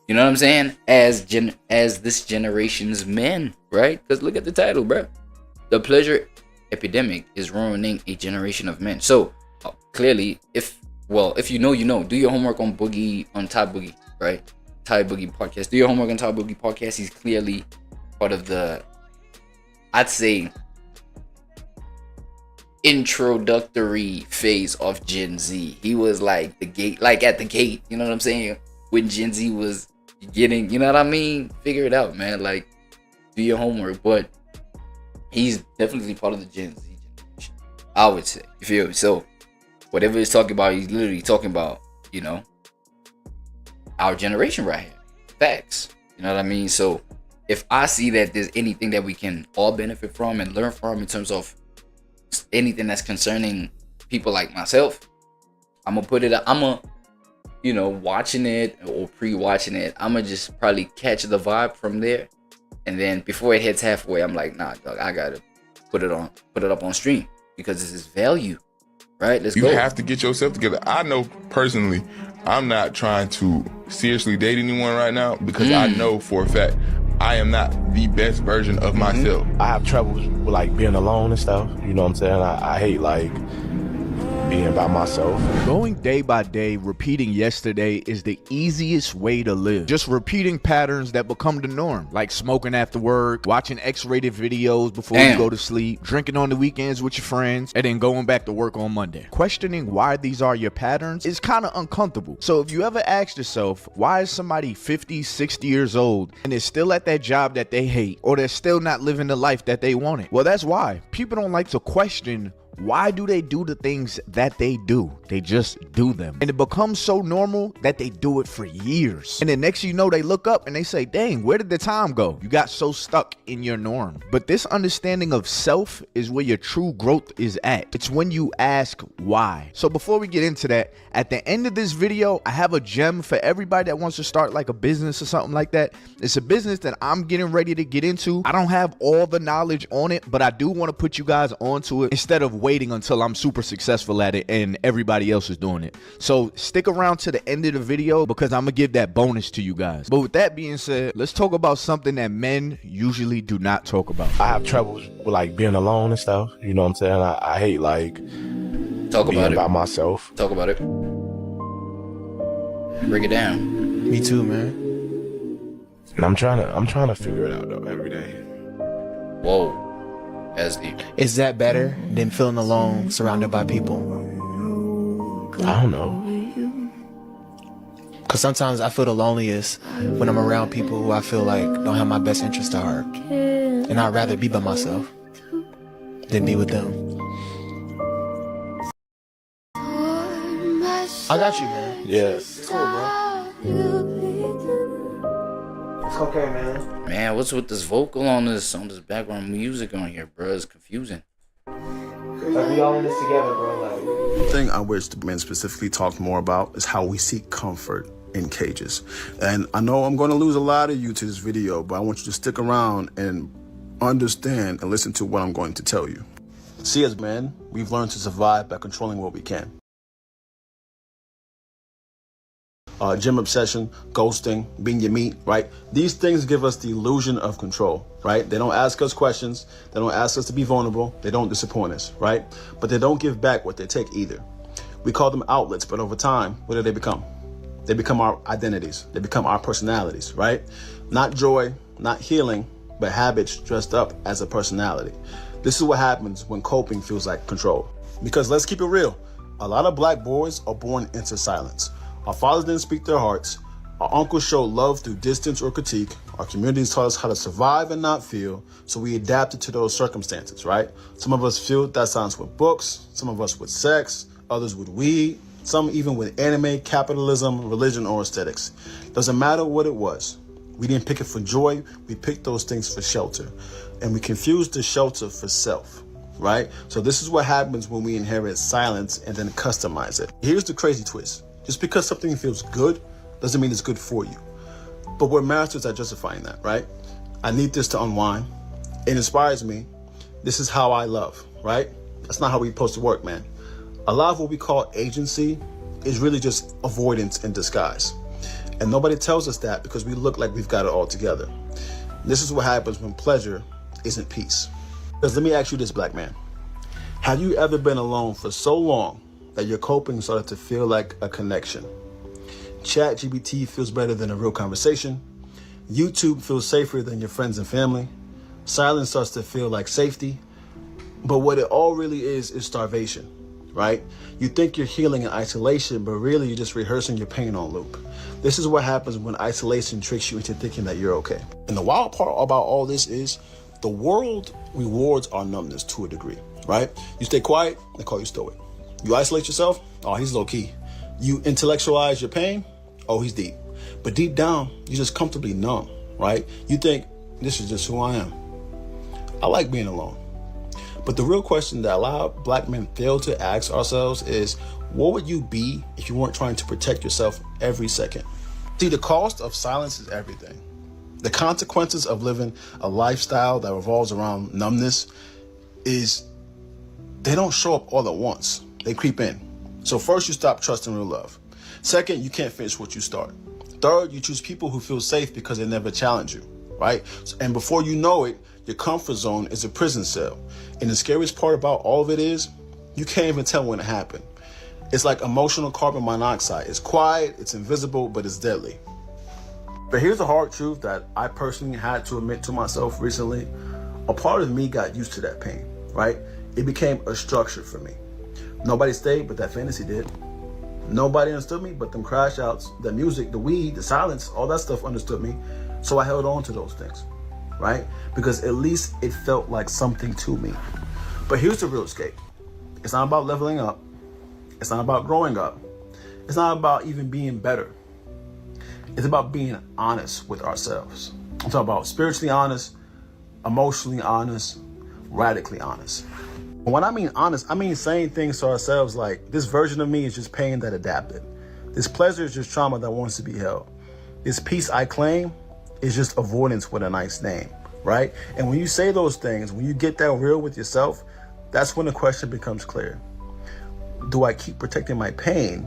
You know what I'm saying? As this generation's men, right? Because look at the title, bro. The pleasure epidemic is ruining a generation of men. So clearly, if you know, you know. Do your homework on Ty Boogie, right? Ty Boogie podcast. Do your homework on Ty Boogie podcast. He's clearly part of the, I'd say, introductory phase of Gen Z. He was like the gate, like at the gate. You know what I'm saying? When Gen Z was getting, you know what I mean? Figure it out, man. Like, do your homework. But he's definitely part of the Gen Z generation, I would say. You feel me? So whatever he's talking about, he's literally talking about, you know, our generation right here. Facts. You know what I mean? So if I see that there's anything that we can all benefit from and learn from in terms of anything that's concerning people like myself, I'm gonna put it up. I'm gonna, you know, watching it or pre-watching it, I'm gonna just probably catch the vibe from there, and then before it hits halfway, I'm like, nah, dog, I gotta put it up on stream because this is value, right? Let's go. You have to get yourself together. I know personally, I'm not trying to seriously date anyone right now because I know for a fact I am not the best version of myself. I have troubles with like being alone and stuff. You know what I'm saying? I hate like being by myself. Going day by day, repeating yesterday is the easiest way to live. Just repeating patterns that become the norm, like smoking after work, watching X-rated videos before you go to sleep, drinking on the weekends with your friends, and then going back to work on Monday. Questioning why these are your patterns is kind of uncomfortable. So if you ever asked yourself, why is somebody 50, 60 years old and is still at that job that they hate, or they're still not living the life that they wanted? Well, that's why. People don't like to question why do they do the things that they do. They just do them. And it becomes so normal that they do it for years. And then next you know, they look up and they say, dang, where did the time go? You got so stuck in your norm. But this understanding of self is where your true growth is at. It's when you ask why. So before we get into that, at the end of this video, I have a gem for everybody that wants to start like a business or something like that. It's a business that I'm getting ready to get into. I don't have all the knowledge on it, but I do want to put you guys onto it instead of waiting until I'm super successful at it and everybody else is doing it. So stick around to the end of the video because I'm gonna give that bonus to you guys. But with that being said, let's talk about something that men usually do not talk about. I have troubles with like being alone and stuff. You know what I'm saying? I hate like being by myself. Talk about it. Break it down. Me too, man. And I'm trying to figure it out though every day. Whoa. That's deep. Is that better than feeling alone surrounded by people? I don't know. Because sometimes I feel the loneliest when I'm around people who I feel like don't have my best interest at heart. And I'd rather be by myself than be with them. I got you, man. Yeah. It's cool, bro. It's okay, man. Man, what's with this vocal on this background music on here, bro? It's confusing. Like we all in this together, bro. Like. The thing I wish the men specifically talked more about is how we seek comfort in cages. And I know I'm going to lose a lot of you to this video, but I want you to stick around and understand and listen to what I'm going to tell you. See, as men, we've learned to survive by controlling what we can. Gym obsession, ghosting, being your meat, right? These things give us the illusion of control, right? They don't ask us questions. They don't ask us to be vulnerable. They don't disappoint us, right? But they don't give back what they take either. We call them outlets, but over time, what do they become? They become our identities. They become our personalities, right? Not joy, not healing, but habits dressed up as a personality. This is what happens when coping feels like control. Because let's keep it real. A lot of black boys are born into silence. Our fathers didn't speak their hearts. Our uncles showed love through distance or critique. Our communities taught us how to survive and not feel, so we adapted to those circumstances, right? Some of us filled that silence with books, some of us with sex, others with weed, some even with anime, capitalism, religion, or aesthetics. Doesn't matter what it was. We didn't pick it for joy, we picked those things for shelter. And we confused the shelter for self, right? So this is what happens when we inherit silence and then customize it. Here's the crazy twist. Just because something feels good doesn't mean it's good for you. But we're masters at justifying that, right? I need this to unwind. It inspires me. This is how I love, right? That's not how we're supposed to work, man. A lot of what we call agency is really just avoidance in disguise. And nobody tells us that because we look like we've got it all together. This is what happens when pleasure isn't peace. Because let me ask you this, black man. Have you ever been alone for so long that your coping started to feel like a connection? ChatGPT feels better than a real conversation. YouTube feels safer than your friends and family. Silence starts to feel like safety. But what it all really is starvation, right? You think you're healing in isolation, but really you're just rehearsing your pain on loop. This is what happens when isolation tricks you into thinking that you're okay. And the wild part about all this is the world rewards our numbness to a degree, right? You stay quiet, they call you stoic. You isolate yourself, oh, he's low key. You intellectualize your pain, oh, he's deep. But deep down, you're just comfortably numb, right? You think, this is just who I am. I like being alone. But the real question that a lot of black men fail to ask ourselves is, what would you be if you weren't trying to protect yourself every second? See, the cost of silence is everything. The consequences of living a lifestyle that revolves around numbness is they don't show up all at once. They creep in. So first you stop trusting real love. Second, you can't finish what you start. Third, you choose people who feel safe because they never challenge you, right? And before you know it, your comfort zone is a prison cell. And the scariest part about all of it is, you can't even tell when it happened. It's like emotional carbon monoxide. It's quiet, it's invisible, but it's deadly. But here's the hard truth that I personally had to admit to myself recently. A part of me got used to that pain, right? It became a structure for me. Nobody stayed, but that fantasy did. Nobody understood me, but them crash outs, the music, the weed, the silence, all that stuff understood me. So I held on to those things, right? Because at least it felt like something to me. But here's the real escape. It's not about leveling up. It's not about growing up. It's not about even being better. It's about being honest with ourselves. I'm talking about spiritually honest, emotionally honest, radically honest. When I mean honest, I mean saying things to ourselves like, this version of me is just pain that adapted. This pleasure is just trauma that wants to be held. This peace I claim is just avoidance with a nice name, right? And when you say those things, when you get that real with yourself, that's when the question becomes clear. Do I keep protecting my pain,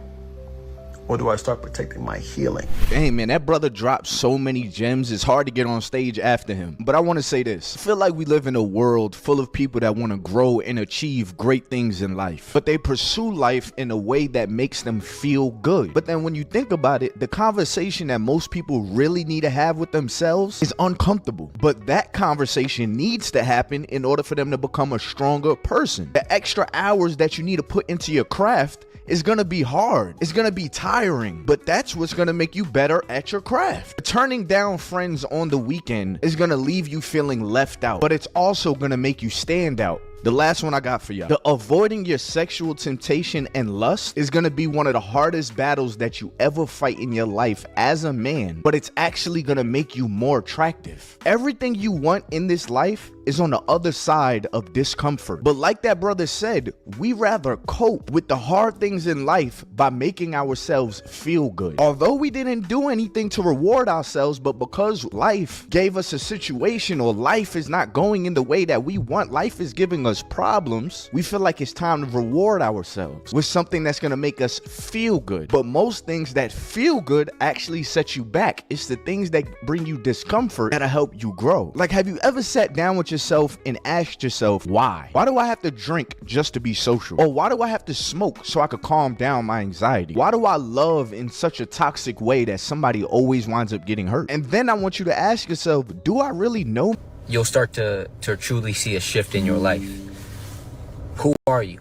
or do I start protecting my healing? Hey man, that brother dropped so many gems, it's hard to get on stage after him. But I want to say this. I feel like we live in a world full of people that want to grow and achieve great things in life. But they pursue life in a way that makes them feel good. But then when you think about it, the conversation that most people really need to have with themselves is uncomfortable. But that conversation needs to happen in order for them to become a stronger person. The extra hours that you need to put into your craft is gonna be hard. It's gonna be tiring, but that's what's gonna make you better at your craft. Turning down friends on the weekend is gonna leave you feeling left out, but it's also gonna make you stand out. The last one I got for y'all. The avoiding your sexual temptation and lust is gonna be one of the hardest battles that you ever fight in your life as a man, but it's actually gonna make you more attractive. Everything you want in this life is on the other side of discomfort. But like that brother said, we rather cope with the hard things in life by making ourselves feel good. Although we didn't do anything to reward ourselves, but because life gave us a situation or life is not going in the way that we want, life is giving us problems, we feel like it's time to reward ourselves with something that's gonna make us feel good. But most things that feel good actually set you back. It's the things that bring you discomfort that'll help you grow. Like, have you ever sat down with yourself and asked yourself, why? Why do I have to drink just to be social? Or why do I have to smoke so I could calm down my anxiety? Why do I love in such a toxic way that somebody always winds up getting hurt? And then I want you to ask yourself, do I really know? You'll start to truly see a shift in your life. Who are you?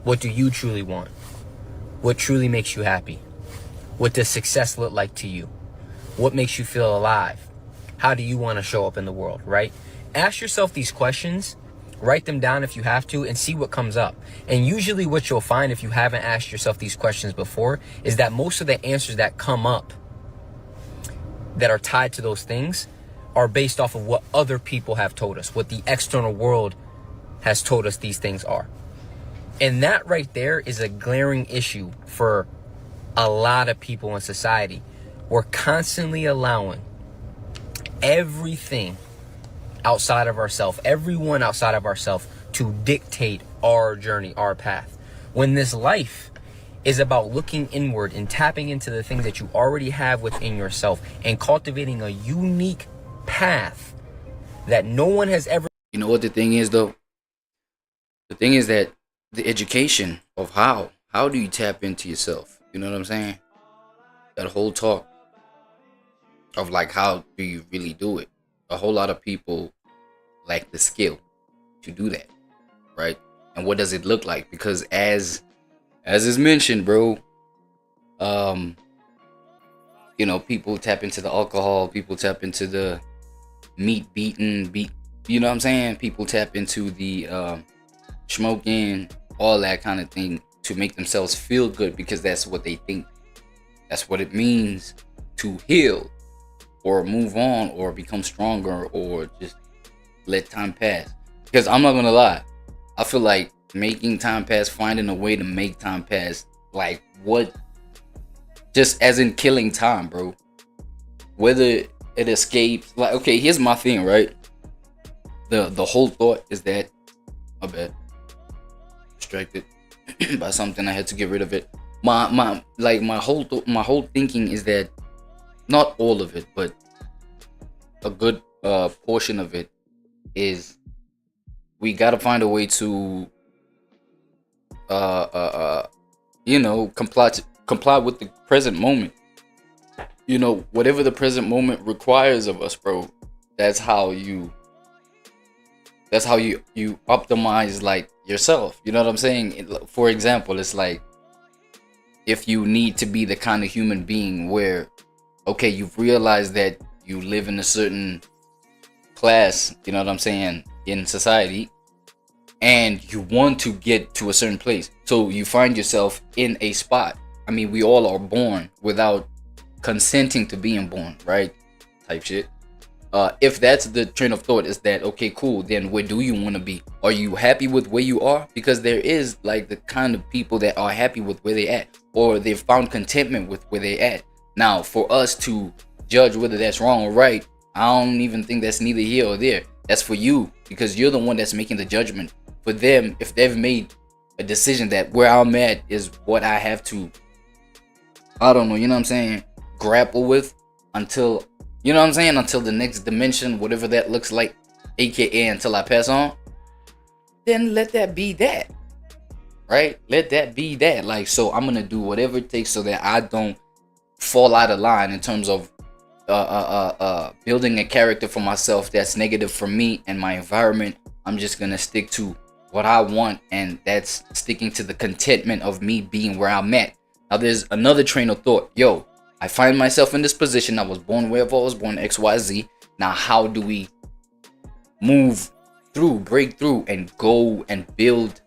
What do you truly want? What truly makes you happy? What does success look like to you? What makes you feel alive? How do you want to show up in the world, right? Ask yourself these questions, write them down if you have to, and see what comes up. And usually what you'll find if you haven't asked yourself these questions before is that most of the answers that come up that are tied to those things are based off of what other people have told us, what the external world has told us these things are. And that right there is a glaring issue for a lot of people in society. We're constantly allowing everything outside of ourselves, everyone outside of ourselves, to dictate our journey, our path. When this life is about looking inward and tapping into the things that you already have within yourself and cultivating a unique path that no one has ever. You know what the thing is though? The thing is that the education of how do you tap into yourself? You know what I'm saying? That whole talk of like, how do you really do it? A whole lot of people lack the skill to do that, right? And what does it look like? Because as is mentioned, bro, you know, people tap into the alcohol, people tap into the meat, you know what I'm saying? People tap into the smoking, all that kind of thing to make themselves feel good because that's what they think. That's what it means to heal or move on or become stronger or just let time pass. Because I'm not gonna lie, I feel like making time pass, finding a way to make time pass, like what, just as in killing time, bro. Whether it escapes, like, okay, here's my thing, right? The whole thought is that, my bad, distracted by something, I had to get rid of it. my whole thinking is that not all of it, but a good portion of it is we gotta find a way to comply with the present moment. Whatever the present moment requires of us, bro. That's how you optimize like yourself. You know what I'm saying? For example, it's like if you need to be the kind of human being where, okay, you've realized that you live in a certain class, you know what I'm saying, in society, and you want to get to a certain place. So you find yourself in a spot. I mean, we all are born without consenting to being born, right? Type shit. If that's the train of thought, is that okay, cool, then where do you want to be? Are you happy with where you are? Because there is like the kind of people that are happy with where they at, or they've found contentment with where they at. Now, for us to judge whether that's wrong or right, I don't even think that's neither here or there. That's for you, because you're the one that's making the judgment. For them, if they've made a decision that where I'm at is what I have to, I don't know, you know what I'm saying, grapple with until, you know what I'm saying, until the next dimension, whatever that looks like, aka until I pass on, then let that be that, right? Let that be that. Like, so I'm gonna do whatever it takes so that I don't fall out of line in terms of building a character for myself that's negative for me and my environment. I'm just gonna stick to what I want, and that's sticking to the contentment of me being where I'm at. Now there's another train of thought. Yo, I find myself in this position. I was born wherever I was born, XYZ. Now how do we move through, break through, and go and build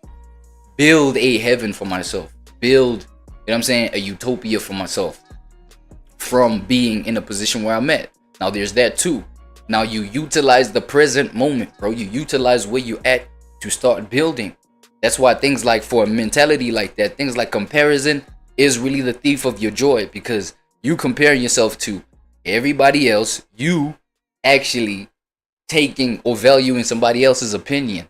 a heaven for myself? Build, you know what I'm saying, a utopia for myself from being in a position where I'm at. Now there's that too. Now you utilize the present moment, bro. You utilize where you at to start building. That's why things like, for a mentality like that, things like comparison is really the thief of your joy, because you comparing yourself to everybody else, you actually taking or valuing somebody else's opinion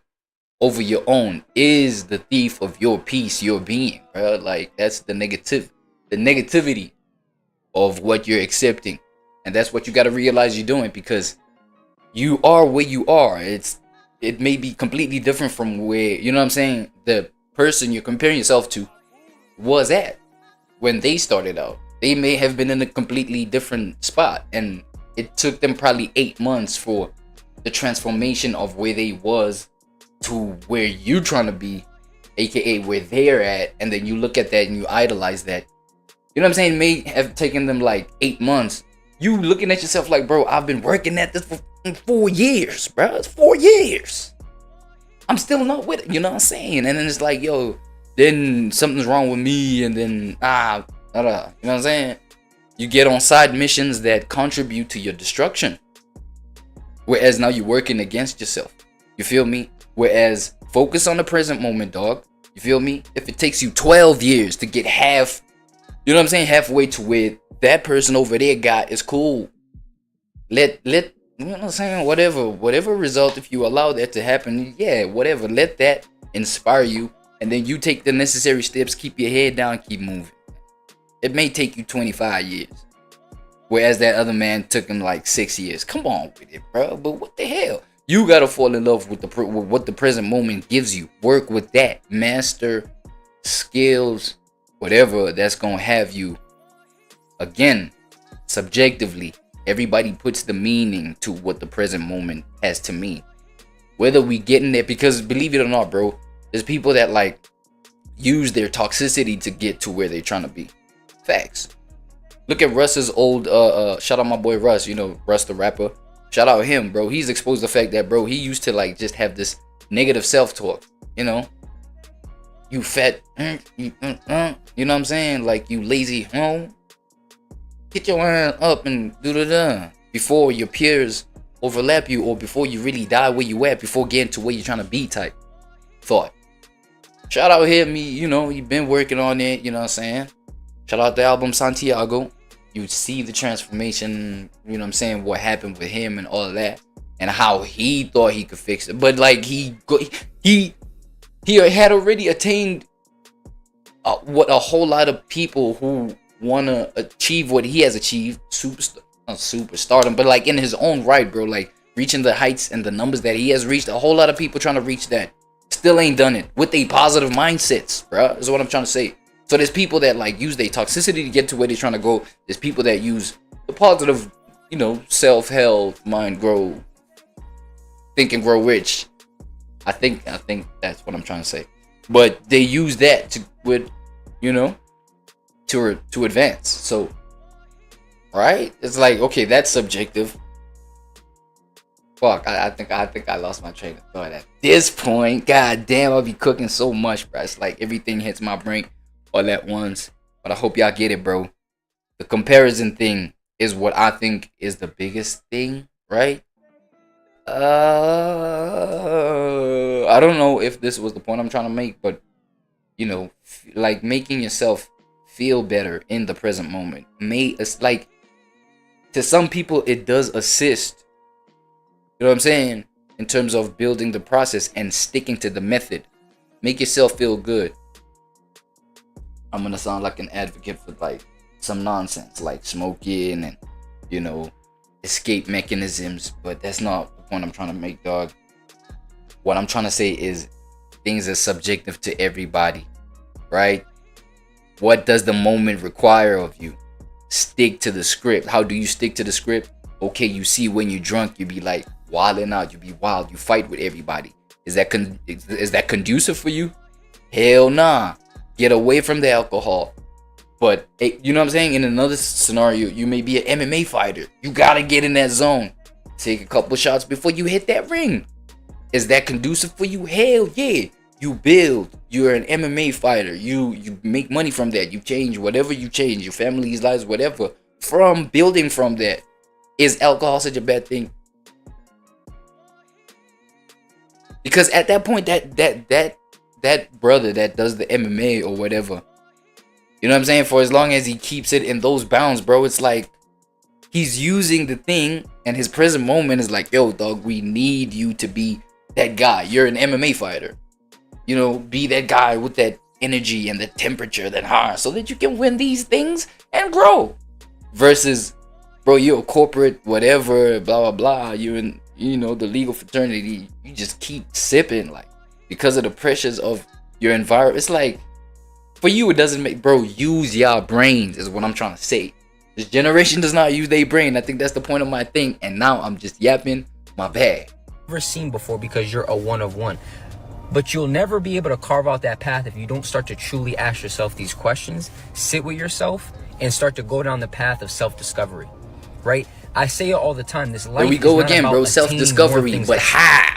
over your own is the thief of your peace, your being, bro. Like, that's the negativity of what you're accepting. And that's what you got to realize you're doing, because you are where you are. It may be completely different from where, you know what I'm saying, the person you're comparing yourself to was at when they started out. They may have been in a completely different spot, and it took them probably 8 months for the transformation of where they was to where you're trying to be, aka where they're at. And then you look at that and you idolize that. You know what I'm saying? It may have taken them like 8 months. You looking at yourself like, bro, I've been working at this for 4 years, bro. It's 4 years. I'm still not with it. You know what I'm saying? And then it's like, yo, then something's wrong with me. And then, you know what I'm saying? You get on side missions that contribute to your destruction. Whereas now you're working against yourself. You feel me? Whereas focus on the present moment, dog. You feel me? If it takes you 12 years to get half, you know what I'm saying, halfway to where that person over there got, is cool. Let you know what I'm saying, whatever result, if you allow that to happen, yeah, whatever, let that inspire you, and then you take the necessary steps, keep your head down, keep moving. It may take you 25 years, whereas that other man took him like 6 years. Come on with it, bro. But what the hell? You gotta fall in love with what the present moment gives you. Work with that, master skills, whatever that's gonna have you. Again, subjectively, everybody puts the meaning to what the present moment has to mean. Whether we get in there, because believe it or not, bro, there's people that like use their toxicity to get to where they're trying to be. Facts. Look at Russ's old shout out my boy Russ, you know, Russ the rapper. Shout out him, bro. He's exposed the fact that, bro, he used to like just have this negative self-talk, you know. You fat, you know what I'm saying? Like, you lazy, get your ass up and do before your peers overlap you, or before you really die where you at, before getting to where you're trying to be type thought. Shout out him, you know, he been working on it, you know what I'm saying? Shout out the album Santiago. You see the transformation, you know what I'm saying, what happened with him and all of that, and how he thought he could fix it. But like he had already attained what a whole lot of people who want to achieve what he has achieved, superstardom, but like in his own right, bro, like reaching the heights and the numbers that he has reached, a whole lot of people trying to reach that still ain't done it with a positive mindsets, bro, is what I'm trying to say. So there's people that like use their toxicity to get to where they're trying to go. There's people that use the positive, you know, self-help, mind grow, think and grow rich. I think that's what I'm trying to say. But they use that to, with, you know, to advance. So, right? It's like, okay, that's subjective. Fuck, I think I lost my train of thought at this point. God damn, I'll be cooking so much, bro. It's like everything hits my brain all at once. But I hope y'all get it, bro. The comparison thing is what I think is the biggest thing, right? I don't know if this was the point I'm trying to make, but you know, like making yourself feel better in the present moment. Like, to some people it does assist, you know what I'm saying, in terms of building the process and sticking to the method. Make yourself feel good. I'm gonna sound like an advocate for like some nonsense like smoking and, you know, escape mechanisms, but that's not the point I'm trying to make, dog. What I'm trying to say is things are subjective to everybody, right? What does the moment require of you? Stick to the script. How do you stick to the script? Okay, you see when you're drunk, you be like wilding out, you be wild, you fight with everybody. Is that conducive for you? Hell nah. Get away from the alcohol. But you know what I'm saying? In another scenario, you may be an MMA fighter. You gotta get in that zone. Take a couple shots before you hit that ring. Is that conducive for you? Hell yeah. You build. You're an MMA fighter. You make money from that. You change whatever you change, your family's lives, whatever, from building from that. Is alcohol such a bad thing? Because at that point, that brother that does the MMA or whatever, you know what I'm saying, for as long as he keeps it in those bounds, bro, it's like he's using the thing, and his present moment is like, yo, dog, we need you to be that guy. You're an MMA fighter. You know, be that guy with that energy and the temperature that high so that you can win these things and grow. Versus, bro, you're a corporate whatever, blah, blah, blah. You're in, you know, the legal fraternity. You just keep sipping, like, because of the pressures of your environment. It's like, for you, it doesn't make, bro, use your brains is what I'm trying to say. This generation does not use their brain. I think that's the point of my thing. And now I'm just yapping. My bad. Never seen before because you're a one of one. But you'll never be able to carve out that path if you don't start to truly ask yourself these questions, sit with yourself, and start to go down the path of self-discovery, right? I say it all the time. This life. There we go again, bro. Self-discovery. But how?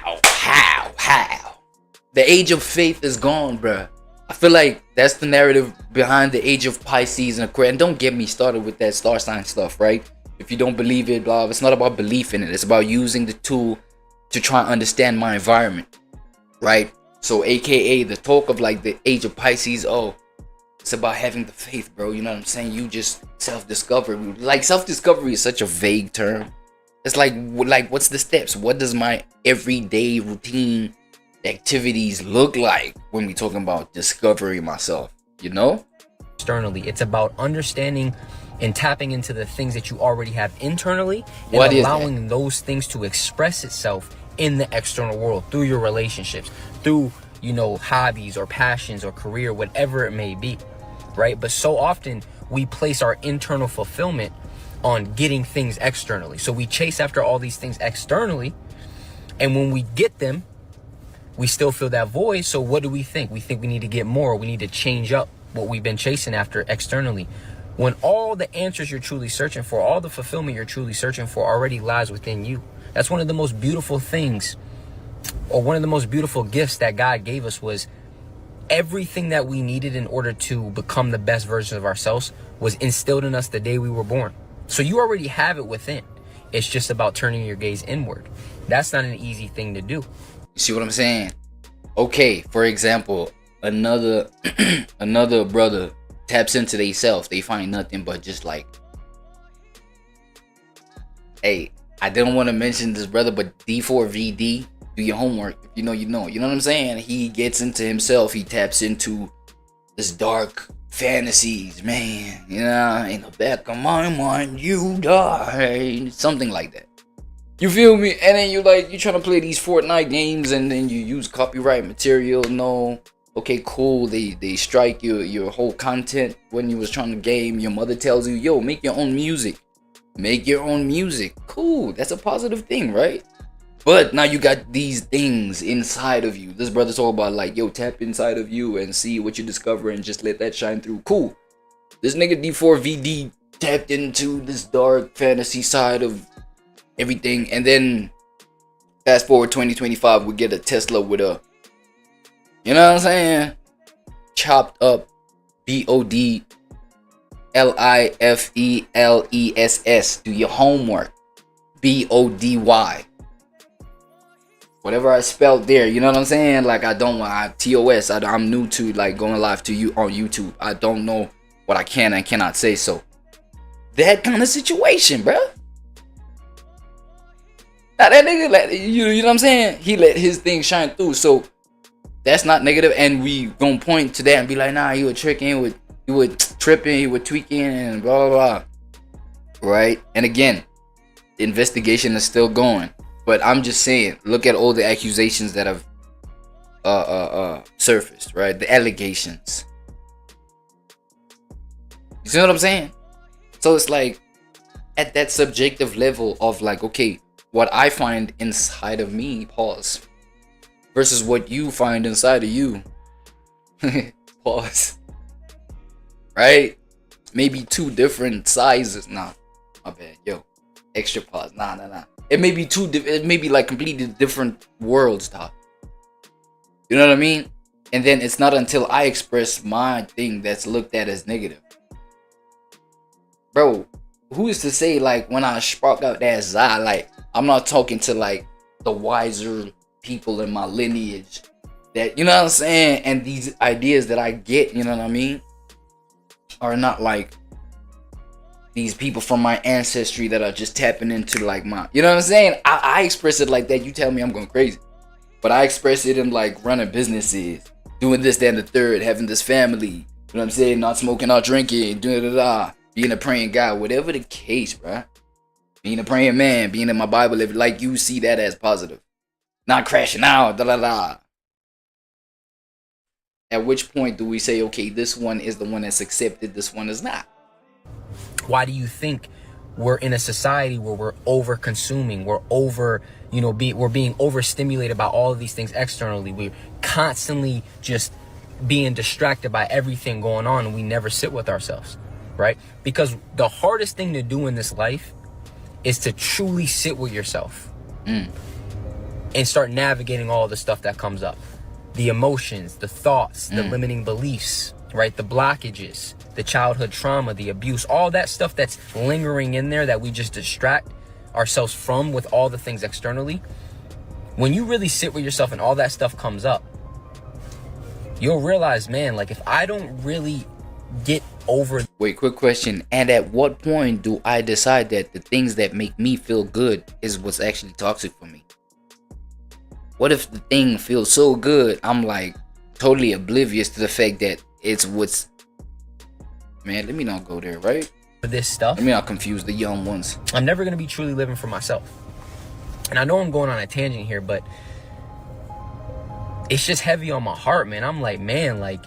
The age of faith is gone, bro. I feel like that's the narrative behind the age of Pisces and Aquarius. And don't get me started with that star sign stuff, right? If you don't believe it, blah, it's not about belief in it. It's about using the tool to try and understand my environment, right? So aka the talk of like the age of Pisces, oh, it's about having the faith, bro. You know what I'm saying? You just self-discovery. Like, self-discovery is such a vague term. It's like what's the steps? What does my everyday routine activities look like when we talking about discovering myself, you know? Externally, it's about understanding and tapping into the things that you already have internally and allowing those things to express itself in the external world through your relationships, through, you know, hobbies or passions or career, whatever it may be, right? But so often we place our internal fulfillment on getting things externally. So we chase after all these things externally, and when we get them, we still feel that void. So what do we think? We think we need to get more. We need to change up what we've been chasing after externally. When all the answers you're truly searching for, all the fulfillment you're truly searching for already lies within you. That's one of the most beautiful things, or one of the most beautiful gifts that God gave us, was everything that we needed in order to become the best version of ourselves was instilled in us the day we were born. So you already have it within. It's just about turning your gaze inward. That's not an easy thing to do. You see what I'm saying? Okay, for example, another brother taps into they self. They find nothing but just like, hey, I didn't want to mention this brother, but D4VD, do your homework. If you know, you know. You know what I'm saying? He gets into himself. He taps into this dark fantasies, man. You know, in the back of my mind, you die. Something like that. You feel me? And then you trying to play these Fortnite games, and then you use copyright material. No, okay, cool. They strike your whole content when you was trying to game. Your mother tells you, yo, make your own music. Make your own music. Cool. That's a positive thing, right? But now you got these things inside of you. This brother's all about like, yo, tap inside of you and see what you discover and just let that shine through. Cool. This nigga D4VD tapped into this dark fantasy side of everything, and then fast forward 2025, we get a Tesla with a, you know what I'm saying, chopped up BODLIFELESS. Do your homework. BODY. Whatever I spelled there, you know what I'm saying? Like, I don't want TOS. I'm new to like going live to you on YouTube. I don't know what I can and cannot say. So that kind of situation, bruh. Now that nigga, you know what I'm saying? He let his thing shine through. So that's not negative, and we gonna point to that and be like, nah, you were tricking, you were tripping, you were tweaking, and blah blah blah. Right? And again, the investigation is still going. But I'm just saying, look at all the accusations that have surfaced, right? The allegations. You see what I'm saying? So it's like at that subjective level of like, okay, what I find inside of me, pause, versus what you find inside of you, pause, right? Maybe two different sizes. Nah, my bad, yo, extra pause. Nah. It may be it may be like completely different worlds, dog. You know what I mean? And then it's not until I express my thing that's looked at as negative. Bro, who is to say like when I spark out that Zah, like I'm not talking to like the wiser people in my lineage that, you know what I'm saying, and these ideas that I get, you know what I mean, are not like these people from my ancestry that are just tapping into like my, you know what I'm saying? I express it like that. You tell me I'm going crazy, but I express it in like running businesses, doing this, that, and the third, having this family, you know what I'm saying, not smoking, not drinking, being a praying guy, whatever the case, bruh. Being a praying man, being in my Bible, if like you see that as positive, not crashing out, At which point do we say, okay, this one is the one that's accepted, this one is not? Why do you think we're in a society where we're over consuming, we're being overstimulated by all of these things externally? We're constantly just being distracted by everything going on, and we never sit with ourselves, right? Because the hardest thing to do in this life is to truly sit with yourself and start navigating all the stuff that comes up. The emotions, the thoughts, the limiting beliefs, right? The blockages, the childhood trauma, the abuse, all that stuff that's lingering in there that we just distract ourselves from with all the things externally. When you really sit with yourself and all that stuff comes up, you'll realize, man, like if I don't really get over. Wait, quick question. And at what point do I decide that the things that make me feel good is what's actually toxic for me? What if the thing feels so good, I'm like totally oblivious to the fact that it's what's... Man, let me not go there, right? For this stuff. Let me not confuse the young ones. I'm never going to be truly living for myself. And I know I'm going on a tangent here, but it's just heavy on my heart, man. I'm like, man, like,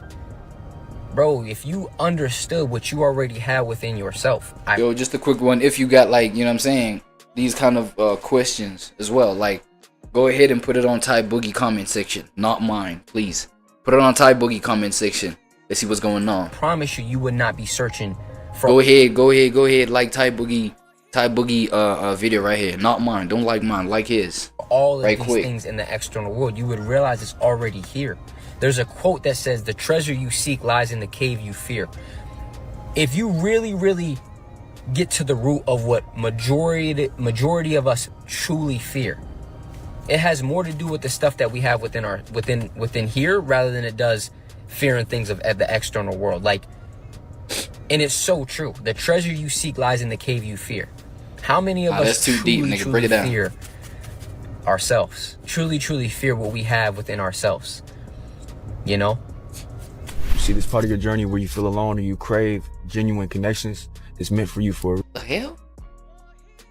bro, if you understood what you already have within yourself. Yo, just a quick one. If you got like, you know what I'm saying, these kind of questions as well, like, go ahead and put it on Ty Boogie comment section. Not mine, please. Put it on Ty Boogie comment section. Let's see what's going on. I promise you, you would not be searching for... Go ahead. Like Ty Boogie video right here. Not mine. Don't like mine. Like his. All of these things in the external world, you would realize it's already here. There's a quote that says, the treasure you seek lies in the cave you fear. If you really, really get to the root of what majority of us truly fear, it has more to do with the stuff that we have within here rather than it does fearing things of the external world. Like, and it's so true. The treasure you seek lies in the cave you fear. How many of us truly fear ourselves? Truly fear what we have within ourselves. You know? see this part of your journey where you feel alone or you crave genuine connections, it's meant for you for the hell?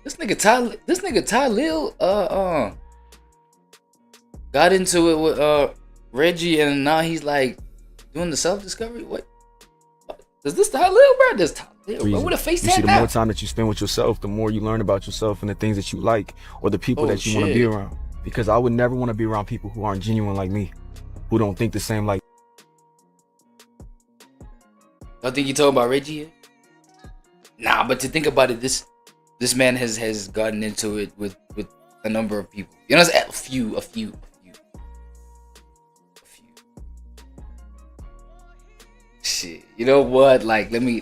This nigga Ty Lil got into it with Reggie, and now he's like doing the self-discovery. What? Is this Ty Lil, bro? This Ty Lil, bro. What a face you see, the more time that you spend with yourself, the more you learn about yourself and the things that you like or the people that you want to be around. Because I would never want to be around people who aren't genuine like me, who don't think the same like. I think you talking about Reggie here? Nah, but to think about it, this man has gotten into it with a number of people. You know, a few. Shit, you know what? Like, let me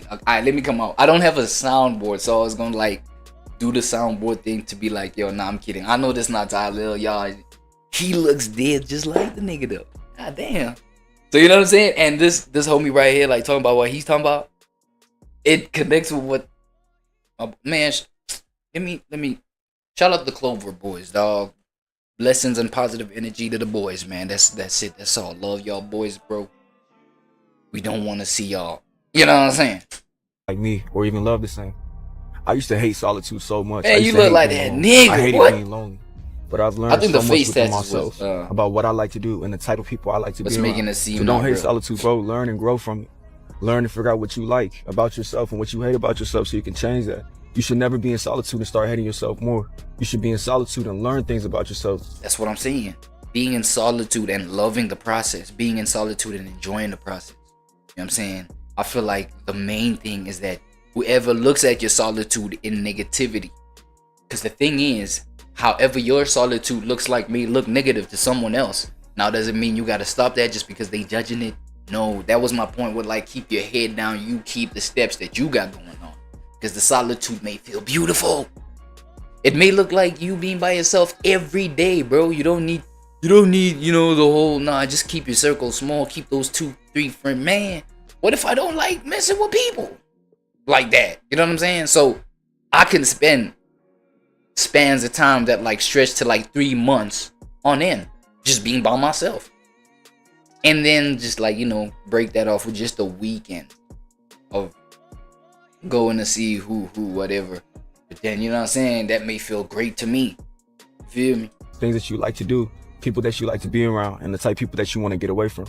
come out. I don't have a soundboard, so I was gonna like do the soundboard thing to be like, yo, nah, I'm kidding. I know this not Ty Lil, y'all. He looks dead just like the nigga though. God damn. So you know what I'm saying? And this homie right here, like talking about what he's talking about, it connects with what. Man, let me shout out the Clover boys, dog. Blessings and positive energy to the boys, man. That's it. That's all. Love y'all boys, bro. We don't want to see y'all. You know what I'm saying? Like me, or even love the same. I used to hate solitude so much. Man, you look like that nigga. I hated being lonely. But I've learned so much within myself was, about what I like to do and the type of people I like to be around. Making it seem so don't hate solitude, bro. Learn and grow from it. Learn to figure out what you like about yourself and what you hate about yourself so you can change that. You should never be in solitude and start hating yourself more. You should be in solitude and learn things about yourself. That's what I'm saying. Being in solitude and loving the process. Being in solitude and enjoying the process. You know what I'm saying? I feel like the main thing is that whoever looks at your solitude in negativity, because the thing is, however your solitude looks like may look negative to someone else. Now, doesn't mean you got to stop that just because they judging it. No, that was my point with like, keep your head down. You keep the steps that you got going on, because the solitude may feel beautiful. It may look like you being by yourself every day, bro. You don't need, you know, the whole, nah, just keep your circle small. Keep those 2-3 friends. Man, what if I don't like messing with people like that? You know what I'm saying? So I can spend spans of time that like stretch to like 3 months on end, just being by myself. And then just like, you know, break that off with just a weekend of going to see who, whatever. But then, you know what I'm saying? That may feel great to me. You feel me? Things that you like to do, people that you like to be around, and the type of people that you want to get away from.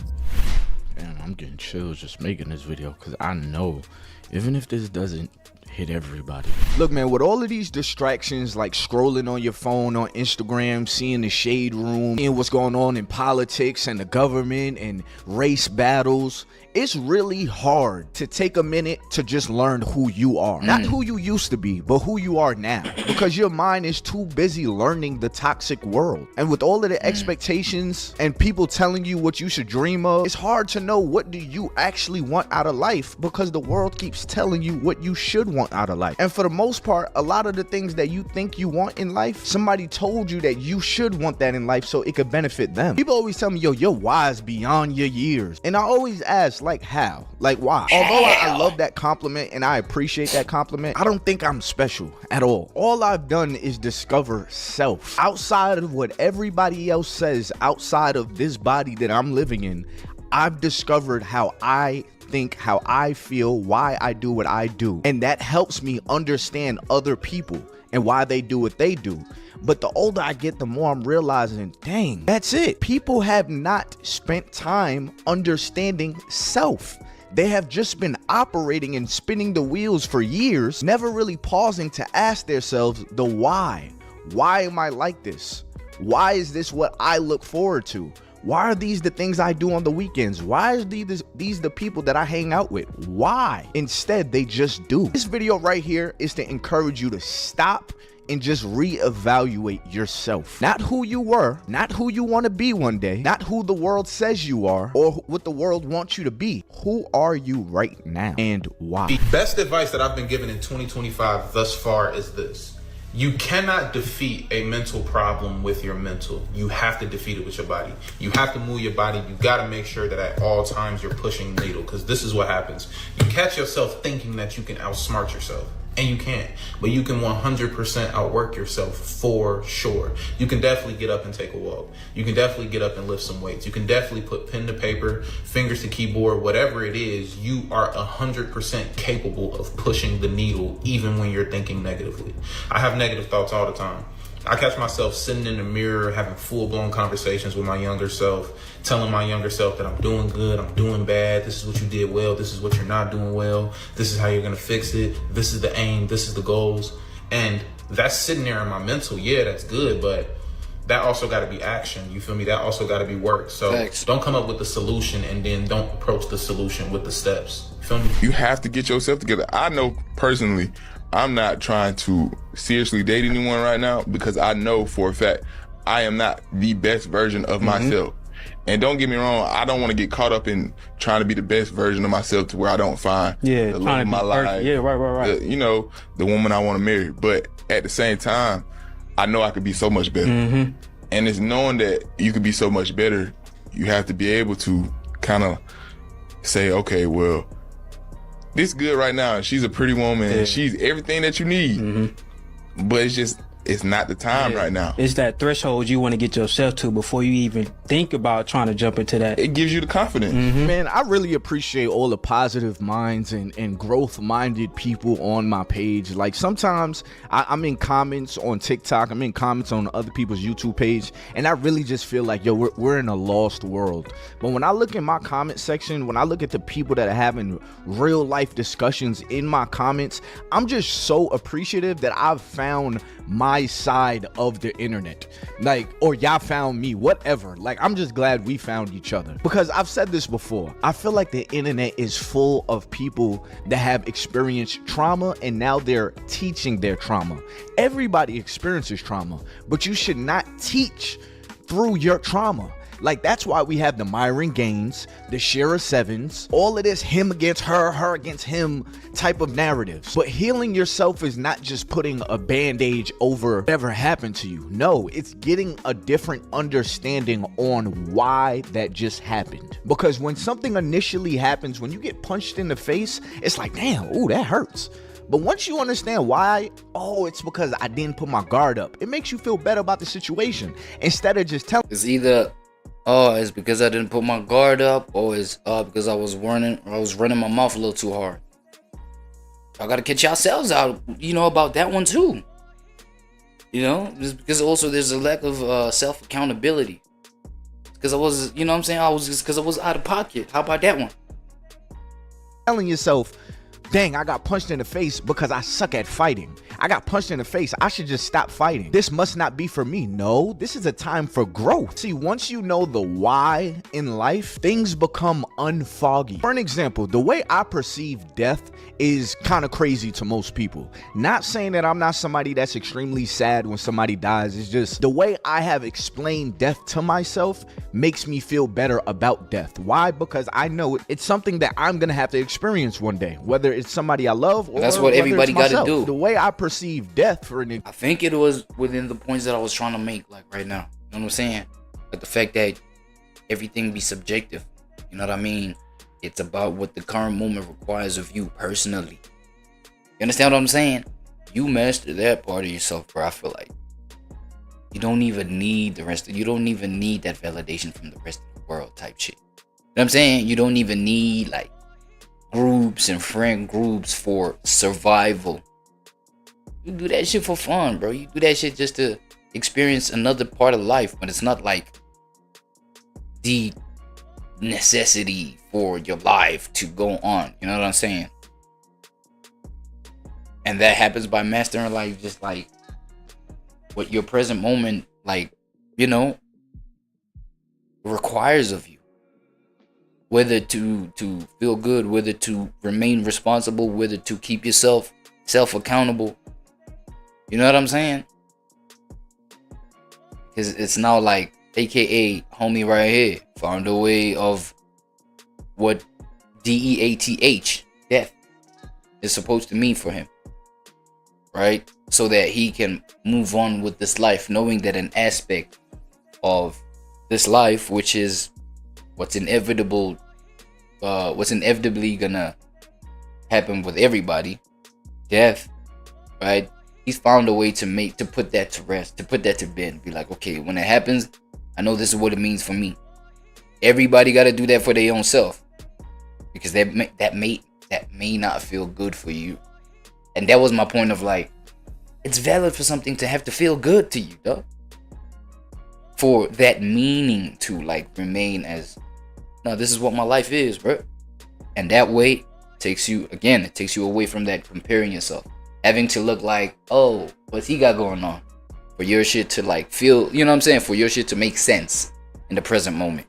Damn, I'm getting chills just making this video because I know even if this doesn't hit everybody. Look, man, with all of these distractions like scrolling on your phone on Instagram, seeing the shade room, seeing what's going on in politics and the government and race battles, it's really hard to take a minute to just learn who you are. Not who you used to be, but who you are now. Because your mind is too busy learning the toxic world. And with all of the expectations and people telling you what you should dream of, it's hard to know what do you actually want out of life, because the world keeps telling you what you should want out of life. And for the most part, a lot of the things that you think you want in life, somebody told you that you should want that in life so it could benefit them. People always tell me, yo, you're wise beyond your years. And I always ask, like, how? Like, why? Although I love that compliment and I appreciate that compliment, I don't think I'm special at all. All I've done is discover self. Outside of what everybody else says, outside of this body that I'm living in, I've discovered how I think, how I feel, why I do what I do. And that helps me understand other people and why they do what they do. But the older I get, the more I'm realizing, dang, that's it. People have not spent time understanding self. They have just been operating and spinning the wheels for years, never really pausing to ask themselves the why. Why am I like this? Why is this what I look forward to? Why are these the things I do on the weekends? Why is these the people that I hang out with? Why? Instead, they just do. This video right here is to encourage you to stop and just reevaluate yourself. Not who you were, not who you want to be one day, not who the world says you are or what the world wants you to be. Who are you right now and why? The best advice that I've been given in 2025 thus far is this. You cannot defeat a mental problem with your mental. You have to defeat it with your body. You have to move your body. You got to make sure that at all times you're pushing the needle, because this is what happens. You catch yourself thinking that you can outsmart yourself. And you can't. But you can 100% outwork yourself for sure. You can definitely get up and take a walk. You can definitely get up and lift some weights. You can definitely put pen to paper, fingers to keyboard, whatever it is. You are 100% capable of pushing the needle even when you're thinking negatively. I have negative thoughts all the time. I catch myself sitting in the mirror having full-blown conversations with my younger self, telling my younger self that I'm doing good, I'm doing bad, this is what you did well, this is what you're not doing well, this is how you're going to fix it, this is the aim, this is the goals. And that's sitting there in my mental. Yeah, that's good, but that also got to be action. You feel me? That also got to be work. So don't come up with the solution and then don't approach the solution with the steps. You feel me? You have to get yourself together. I know personally, I'm not trying to seriously date anyone right now because I know for a fact I am not the best version of myself. And don't get me wrong, I don't want to get caught up in trying to be the best version of myself to where I don't find the love of my life. Yeah, right. You know, the woman I want to marry. But at the same time, I know I could be so much better. And it's knowing that you could be so much better, you have to be able to kind of say, okay, well, this good right now, and she's a pretty woman, and she's everything that you need. But it's not the time right now. It's that threshold you want to get yourself to before you even think about trying to jump into that. It gives you the confidence. Man, I really appreciate all the positive minds and growth-minded people on my page. Like sometimes I'm in comments on TikTok, I'm in comments on other people's YouTube page, and I really just feel like, yo, we're in a lost world. But when I look in my comment section, when I look at the people that are having real life discussions in my comments, I'm just so appreciative that I've found my side of the internet, like, or y'all found me, whatever. Like, I'm just glad we found each other, because I've said this before, I feel like the internet is full of people that have experienced trauma and now they're teaching their trauma. Everybody experiences trauma, but you should not teach through your trauma. Like, that's why we have the Myron Gaines, the Shara Sevens, all of this him against her, her against him type of narratives. But healing yourself is not just putting a band-aid over whatever happened to you. No, it's getting a different understanding on why that just happened. Because when something initially happens, when you get punched in the face, it's like, damn, ooh, that hurts. But once you understand why, oh, it's because I didn't put my guard up. It makes you feel better about the situation instead of just telling. It's either, oh, it's because I didn't put my guard up, or it's because I was running my mouth a little too hard. I gotta catch yourselves out, you know, about that one too. You know, just because also there's a lack of self accountability. Because I was, you know what I'm saying, because I was out of pocket. How about that one? Telling yourself, dang, I got punched in the face because I suck at fighting. I got punched in the face. I should just stop fighting. This must not be for me. No, this is a time for growth. See, once you know the why in life, things become unfoggy. For an example, the way I perceive death is kind of crazy to most people. Not saying that I'm not somebody that's extremely sad when somebody dies. It's just the way I have explained death to myself makes me feel better about death. Why? Because I know it's something that I'm gonna have to experience one day, whether it's somebody I love or that's what everybody got to do. The way I perceive death, for an I think it was within the points that I was trying to make, like right now. You know what I'm saying? Like the fact that everything be subjective. You know what I mean? It's about what the current moment requires of you personally. You understand what I'm saying? You master that part of yourself, bro. I feel like you don't even need the rest. You don't even need that validation from the rest of the world type shit. You know what I'm saying? You don't even need like groups and friend groups for survival. You do that shit for fun, bro. You do that shit just to experience another part of life, but it's not like the necessity for your life to go on. You know what I'm saying? And that happens by mastering like just like what your present moment, like, you know, requires of you. Whether to feel good, whether to remain responsible, whether to keep yourself accountable. You know what I'm saying? Because it's now like, AKA homie right here found a way of what DEATH, death, is supposed to mean for him. Right? So that he can move on with this life, knowing that an aspect of this life, which is what's inevitably gonna happen with everybody, death, right? He's found a way to put that to rest, to put that to bed. Be like, okay, when it happens, I know this is what it means for me. Everybody got to do that for their own self, because that may not feel good for you. And that was my point of like, it's valid for something to have to feel good to you, dog. For that meaning to like remain as, no, this is what my life is, bro. And that way takes you away from that comparing yourself, having to look like, oh, what's he got going on, for your shit to like feel, you know what I'm saying, for your shit to make sense in the present moment.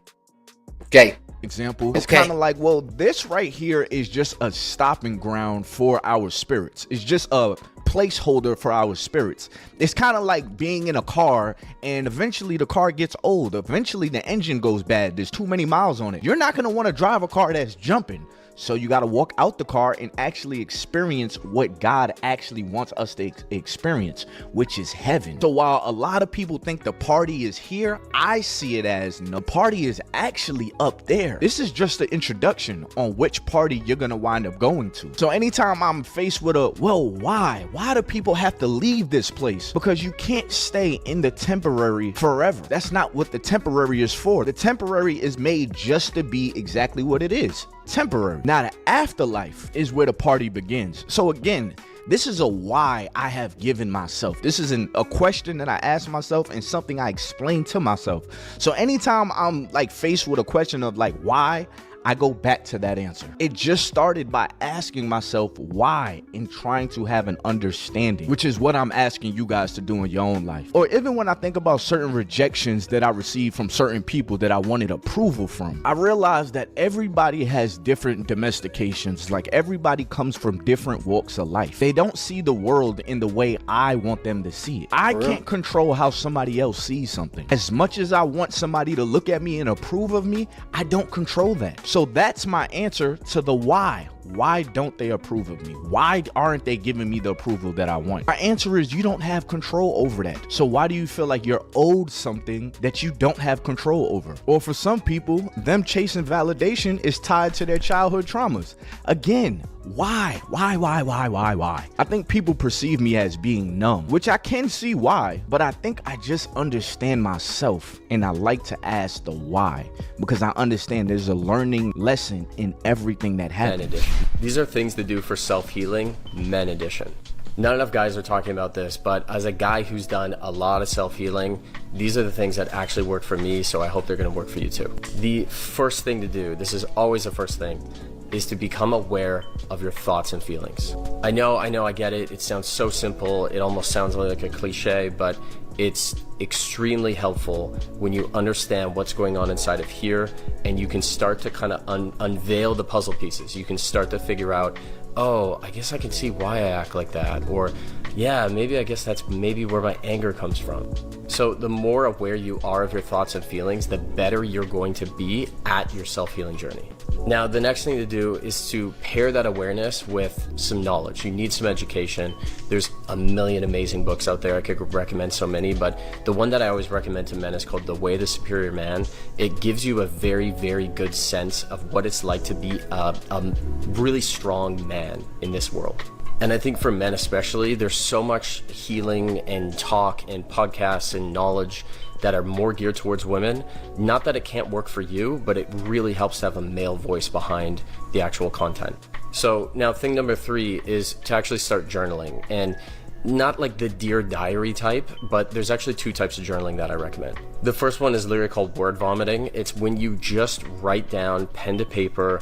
Okay. Example, it's kind of like, well, this right here is just a stopping ground for our spirits. It's just a placeholder for our spirits. It's kind of like being in a car, and eventually the car gets old. Eventually the engine goes bad. There's too many miles on it. You're not going to want to drive a car that's jumping. So you got to walk out the car and actually experience what God actually wants us to experience, which is heaven. So while a lot of people think the party is here, I see it as the party is actually up there. This is just the introduction on which party you're going to wind up going to. So anytime I'm faced with a, well, why? Why do people have to leave this place? Because you can't stay in the temporary forever. That's not what the temporary is for. The temporary is made just to be exactly what it is. Temporary. Now the afterlife is where the party begins. So again, this is a why I have given myself. This is a question that I ask myself and something I explain to myself. So anytime I'm like faced with a question of like why, I go back to that answer. It just started by asking myself why and trying to have an understanding, which is what I'm asking you guys to do in your own life. Or even when I think about certain rejections that I received from certain people that I wanted approval from, I realized that everybody has different domestications. Like everybody comes from different walks of life. They don't see the world in the way I want them to see it. I can't control how somebody else sees something. As much as I want somebody to look at me and approve of me, I don't control that. So that's my answer to the why. Why don't they approve of me? Why aren't they giving me the approval that I want? My answer is you don't have control over that. So why do you feel like you're owed something that you don't have control over? Or for some people, them chasing validation is tied to their childhood traumas. Again, why? I think people perceive me as being numb, which I can see why, but I think I just understand myself and I like to ask the why, because I understand there's a learning lesson in everything that happens. These are things to do for self-healing, men edition. Not enough guys are talking about this, but as a guy who's done a lot of self-healing, these are the things that actually work for me, so I hope they're gonna work for you too. The first thing to do, this is always the first thing, is to become aware of your thoughts and feelings. I know, I get it. It sounds so simple. It almost sounds like a cliche, but it's extremely helpful when you understand what's going on inside of here, and you can start to kind of unveil the puzzle pieces. You can start to figure out, oh, I guess I can see why I act like that, or yeah, maybe I guess that's maybe where my anger comes from. So the more aware you are of your thoughts and feelings, the better you're going to be at your self-healing journey. Now, the next thing to do is to pair that awareness with some knowledge. You need some education. There's a million amazing books out there. I could recommend so many, but the one that I always recommend to men is called The Way of the Superior Man. It gives you a very, very good sense of what it's like to be a really strong man in this world. And I think for men especially, there's so much healing and talk and podcasts and knowledge that are more geared towards women. Not that it can't work for you, but it really helps to have a male voice behind the actual content. So now thing number 3 is to actually start journaling, and not like the Dear Diary type, but there's actually 2 types of journaling that I recommend. The first one is literally called word vomiting. It's when you just write down pen to paper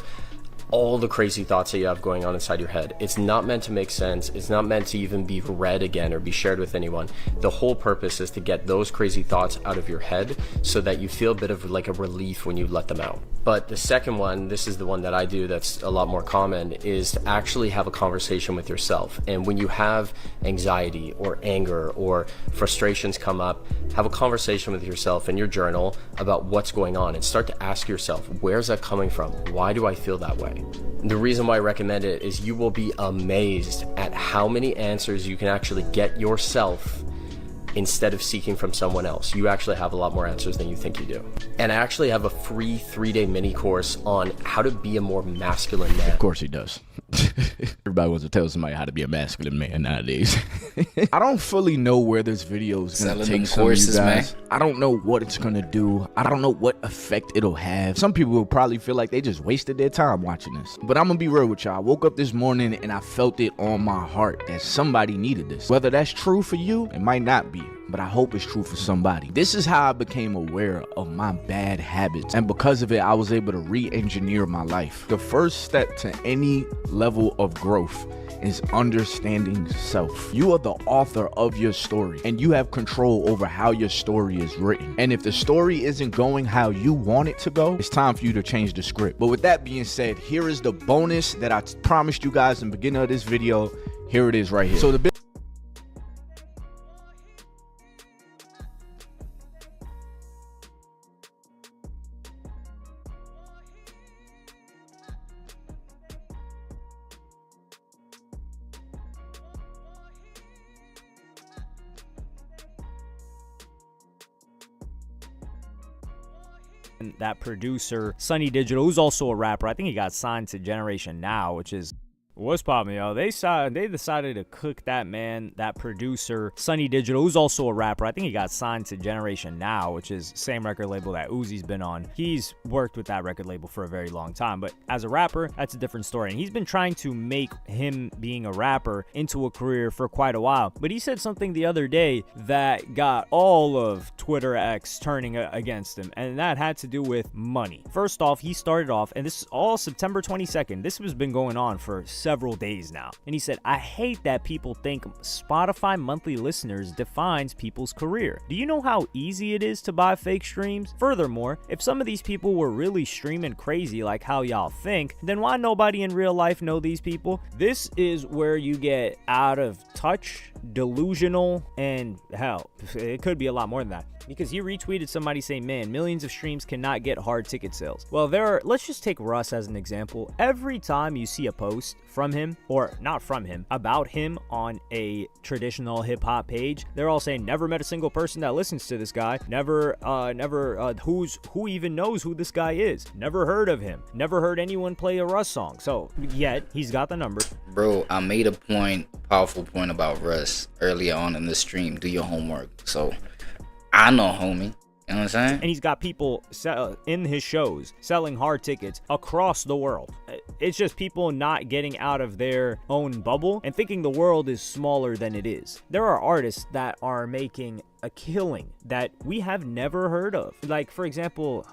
all the crazy thoughts that you have going on inside your head. It's not meant to make sense. It's not meant to even be read again or be shared with anyone. The whole purpose is to get those crazy thoughts out of your head so that you feel a bit of like a relief when you let them out. But the second one, this is the one that I do that's a lot more common, is to actually have a conversation with yourself. And when you have anxiety or anger or frustrations come up, have a conversation with yourself in your journal about what's going on and start to ask yourself, where's that coming from? Why do I feel that way? The reason why I recommend it is you will be amazed at how many answers you can actually get yourself instead of seeking from someone else. You actually have a lot more answers than you think you do. And I actually have a free 3-day mini course on how to be a more masculine man. Of course he does. Everybody wants to tell somebody how to be a masculine man nowadays. I don't fully know where this video is going to take some courses, of you guys. Man. I don't know what it's going to do. I don't know what effect it'll have. Some people will probably feel like they just wasted their time watching this. But I'm going to be real with y'all. I woke up this morning and I felt it on my heart that somebody needed this. Whether that's true for you, it might not be, but I hope it's true for somebody. This is how I became aware of my bad habits. And because of it, I was able to re-engineer my life. The first step to any level of growth is understanding self. You are the author of your story, and you have control over how your story is written. And if the story isn't going how you want it to go, it's time for you to change the script. But with that being said, here is the bonus that I promised you guys in the beginning of this video. Here it is right here. So the that producer, Sunny Digital, who's also a rapper. I think he got signed to Generation Now, which is what's poppin', yo. They decided to cook that man, that producer, Sunny Digital, who's also a rapper. I think he got signed to Generation Now, which is the same record label that Uzi's been on. He's worked with that record label for a very long time, but as a rapper, that's a different story. And he's been trying to make him being a rapper into a career for quite a while. But he said something the other day that got all of Twitter X turning against him, and that had to do with money. First off, he started off, and this is all September 22nd. This has been going on for several days now. And he said, I hate that people think Spotify monthly listeners defines people's career. Do you know how easy it is to buy fake streams? Furthermore, if some of these people were really streaming crazy like how y'all think, then why nobody in real life know these people? This is where you get out of touch, delusional, and hell, it could be a lot more than that. Because he retweeted somebody saying, man, millions of streams cannot get hard ticket sales. Well, let's just take Russ as an example. Every time you see a post from him, or not from him, about him on a traditional hip hop page, they're all saying, never met a single person that listens to this guy. Who even knows who this guy is? Never heard of him. Never heard anyone play a Russ song. So yet he's got the number. Bro, I made a powerful point about Russ earlier on in the stream. Do your homework. So I know, homie. You know what I'm saying? And he's got people in his shows selling hard tickets across the world. It's just people not getting out of their own bubble and thinking the world is smaller than it is. There are artists that are making a killing that we have never heard of. Like, for example,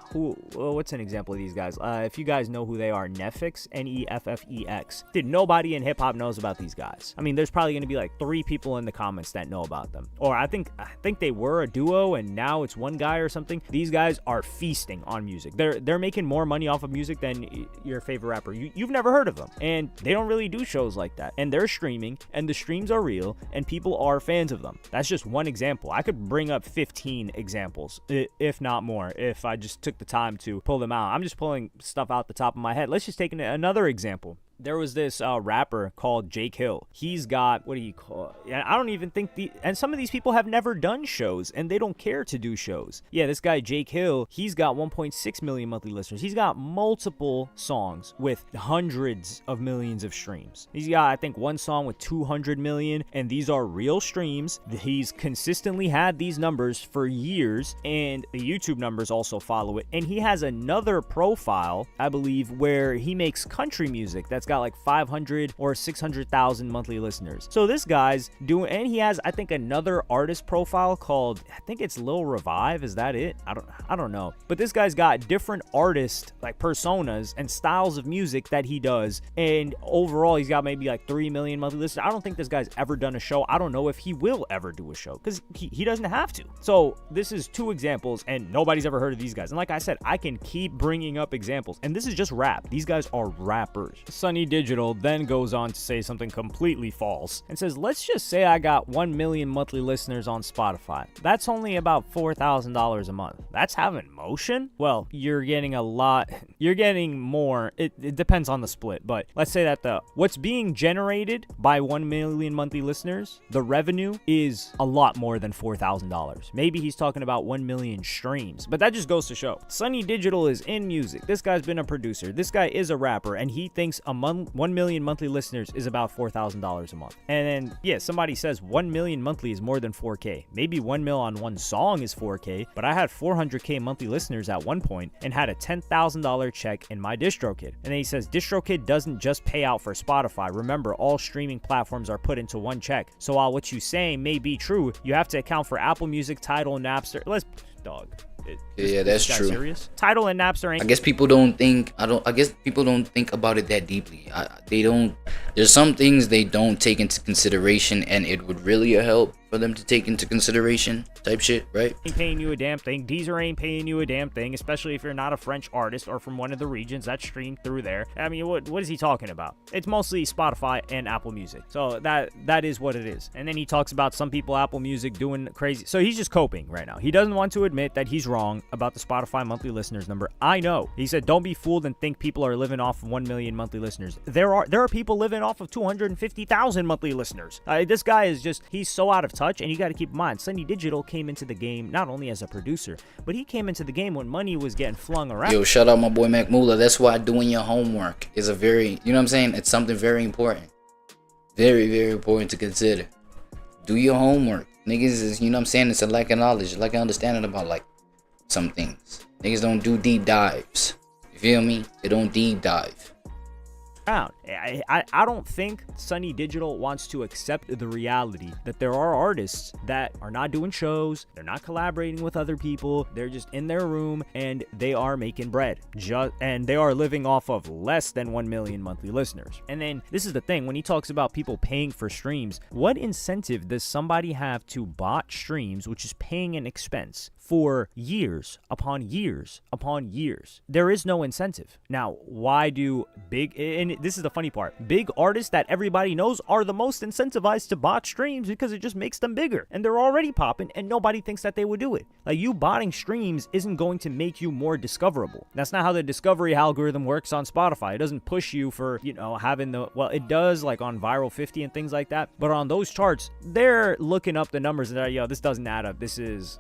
what's an example of these guys? If you guys know who they are, Neffix, Neffex. Dude, nobody in hip-hop knows about these guys. I mean, there's probably going to be like 3 people in the comments that know about them. Or I think they were a duo and now it's one guy or something. These guys are feasting on music. They're making more money off of music than your favorite rapper. You've never heard of them. And they don't really do shows like that. And they're streaming, and the streams are real, and people are fans of them. That's just one example. I could bring up 15 examples, if not more, if I just took the time to pull them out. I'm just pulling stuff out the top of my head. Let's just take another example. There was this rapper called Jake Hill. He's got, what do you call it? I don't even think and some of these people have never done shows and they don't care to do shows. Yeah, this guy Jake Hill, he's got 1.6 million monthly listeners. He's got multiple songs with hundreds of millions of streams. He's got, I think, one song with 200 million, and these are real streams. He's consistently had these numbers for years, and the YouTube numbers also follow it. And he has another profile, I believe, where he makes country music that's got like 500 or 600,000 monthly listeners. So this guy's doing, and he has, I think, another artist profile called, I think it's Lil Revive. Is that it? I don't know. But this guy's got different artist like personas and styles of music that he does. And overall, he's got maybe like 3 million monthly listeners. I don't think this guy's ever done a show. I don't know if he will ever do a show because he doesn't have to. So this is 2 examples, and nobody's ever heard of these guys. And like I said, I can keep bringing up examples. And this is just rap. These guys are rappers. Sunny Sonny Digital then goes on to say something completely false and says, let's just say I got 1 million monthly listeners on Spotify. That's only about $4,000 a month. That's having motion? Well, you're getting a lot. You're getting more. It depends on the split, but let's say that what's being generated by 1 million monthly listeners, the revenue is a lot more than $4,000. Maybe he's talking about 1 million streams, but that just goes to show Sonny Digital is in music. This guy's been a producer. This guy is a rapper, and he thinks 1 million monthly listeners is about $4,000 a month. And then, yeah, somebody says 1 million monthly is more than 4K. Maybe 1 mil on one song is 4K, but I had 400K monthly listeners at one point and had a $10,000 check in my DistroKid. And then he says DistroKid doesn't just pay out for Spotify. Remember, all streaming platforms are put into one check. So while what you saying may be true, you have to account for Apple Music, Tidal, Napster. Yeah, that's true. Serious? Tidal and Napster ain't. I guess people don't think. I guess people don't think about it that deeply. They don't. There's some things they don't take into consideration, and it would really help for them to take into consideration. Type shit, right? Ain't paying you a damn thing. Deezer ain't paying you a damn thing, especially if you're not a French artist or from one of the regions that stream through there. I mean, what is he talking about? It's mostly Spotify and Apple Music. So that is what it is. And then he talks about some people Apple Music doing crazy. So he's just coping right now. He doesn't want to admit that he's wrong about the Spotify monthly listeners number. I know. He said, don't be fooled and think people are living off of 1 million monthly listeners. There are people living off of 250,000 monthly listeners. This guy is just, he's so out of touch, and you got to keep in mind, Sonny Digital came into the game not only as a producer, but he came into the game when money was getting flung around. Yo, shout out my boy Mac Moolah. That's why doing your homework is a very, you know what I'm saying? It's something very important. Very, very important to consider. Do your homework. Niggas is, you know what I'm saying? It's a lack of knowledge, lack of understanding about like some things. Niggas don't do deep dives. You feel me? They don't deep dive. I don't think Sonny Digital wants to accept the reality that there are artists that are not doing shows, they're not collaborating with other people, they're just in their room and they are making bread. And they are living off of less than 1 million monthly listeners. And then this is the thing, when he talks about people paying for streams, what incentive does somebody have to bot streams, which is paying an expense, for years upon years upon years? There is no incentive. Now, why do and this is the funny part, big artists that everybody knows are the most incentivized to bot streams because it just makes them bigger, and they're already popping and nobody thinks that they would do it. Like, you botting streams isn't going to make you more discoverable. That's not how the discovery algorithm works on Spotify. It doesn't push you for, having it does like on Viral 50 and things like that, but on those charts, they're looking up the numbers and they're, this doesn't add up. This is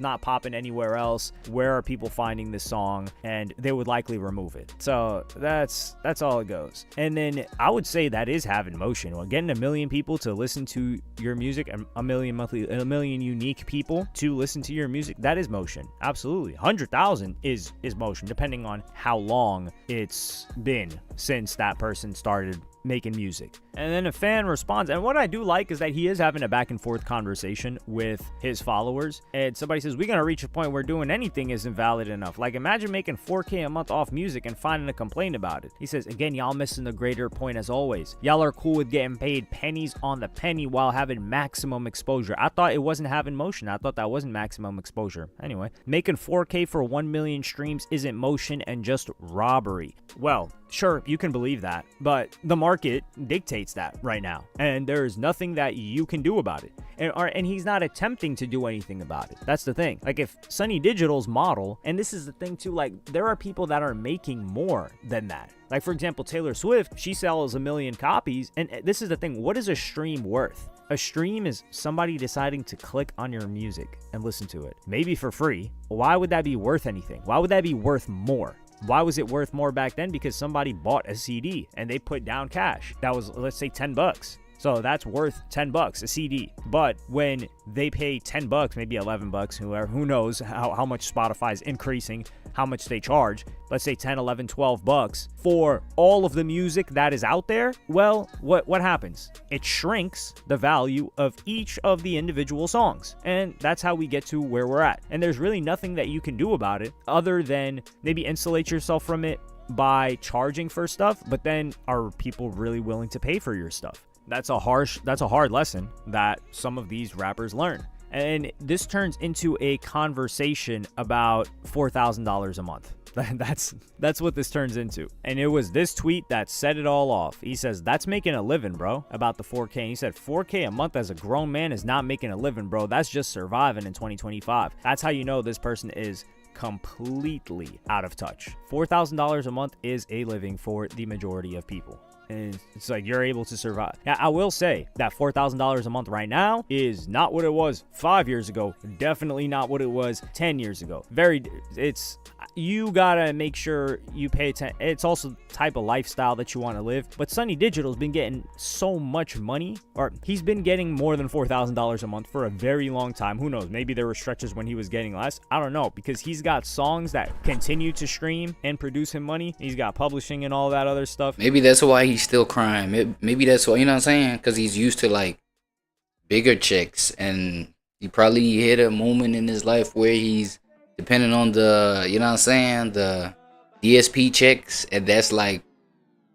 not popping anywhere else. Where are people finding this song? And they would likely remove it. So that's all it goes. And then I would say that is having motion. Well, getting 1 million people to listen to your music, and 1 million unique people to listen to your music, that is motion. Absolutely. 100,000 is motion, depending on how long it's been since that person started making music. And then a fan responds, and what I do like is that he is having a back and forth conversation with his followers, and somebody says, we're gonna reach a point where doing anything isn't valid enough. Like, imagine making 4K a month off music and finding a complaint about it. He says, again, y'all missing the greater point as always. Y'all are cool with getting paid pennies on the penny while having maximum exposure. I thought it wasn't having motion. I thought that wasn't maximum exposure. Anyway, making 4K for 1 million streams isn't motion and just robbery. Well, sure, you can believe that, but the market dictates that right now, and there's nothing that you can do about it. And he's not attempting to do anything about it. That's the thing. Like, if Sonny Digital's model, and this is the thing too, like, there are people that are making more than that. Like, for example, Taylor Swift, she sells 1 million copies, and this is the thing. What is a stream worth? A stream is somebody deciding to click on your music and listen to it, maybe for free. Why would that be worth anything? Why would that be worth more? Why was it worth more back then? Because somebody bought a CD and they put down cash. That was, let's say, $10. So that's worth $10, a CD. But when they pay $10, maybe $11, who knows how much Spotify's increasing, how much they charge, let's say 10, 11, 12 bucks for all of the music that is out there, well, what happens? It shrinks the value of each of the individual songs. And that's how we get to where we're at. And there's really nothing that you can do about it other than maybe insulate yourself from it by charging for stuff. But then, are people really willing to pay for your stuff? That's a hard lesson that some of these rappers learn. And this turns into a conversation about $4,000 a month. That's what this turns into. And it was this tweet that set it all off. He says, that's making a living, bro, about the 4K. And he said, 4K a month as a grown man is not making a living, bro. That's just surviving in 2025. That's how you know this person is completely out of touch. $4,000 a month is a living for the majority of people. And it's like you're able to survive. Now, I will say that $4,000 a month right now is not what it was 5 years ago. Definitely not what it was 10 years ago. You gotta make sure you pay attention. It's also the type of lifestyle that you want to live. But Sonny Digital's been getting so much money, or he's been getting more than $4,000 a month for a very long time. Who knows? Maybe there were stretches when he was getting less. I don't know, because he's got songs that continue to stream and produce him money. He's got publishing and all that other stuff. Maybe that's why he's still crying. Maybe that's why, you know what I'm saying? Because he's used to like bigger checks, and he probably hit a moment in his life where he's depending on the, you know what I'm saying, the DSP checks, and that's like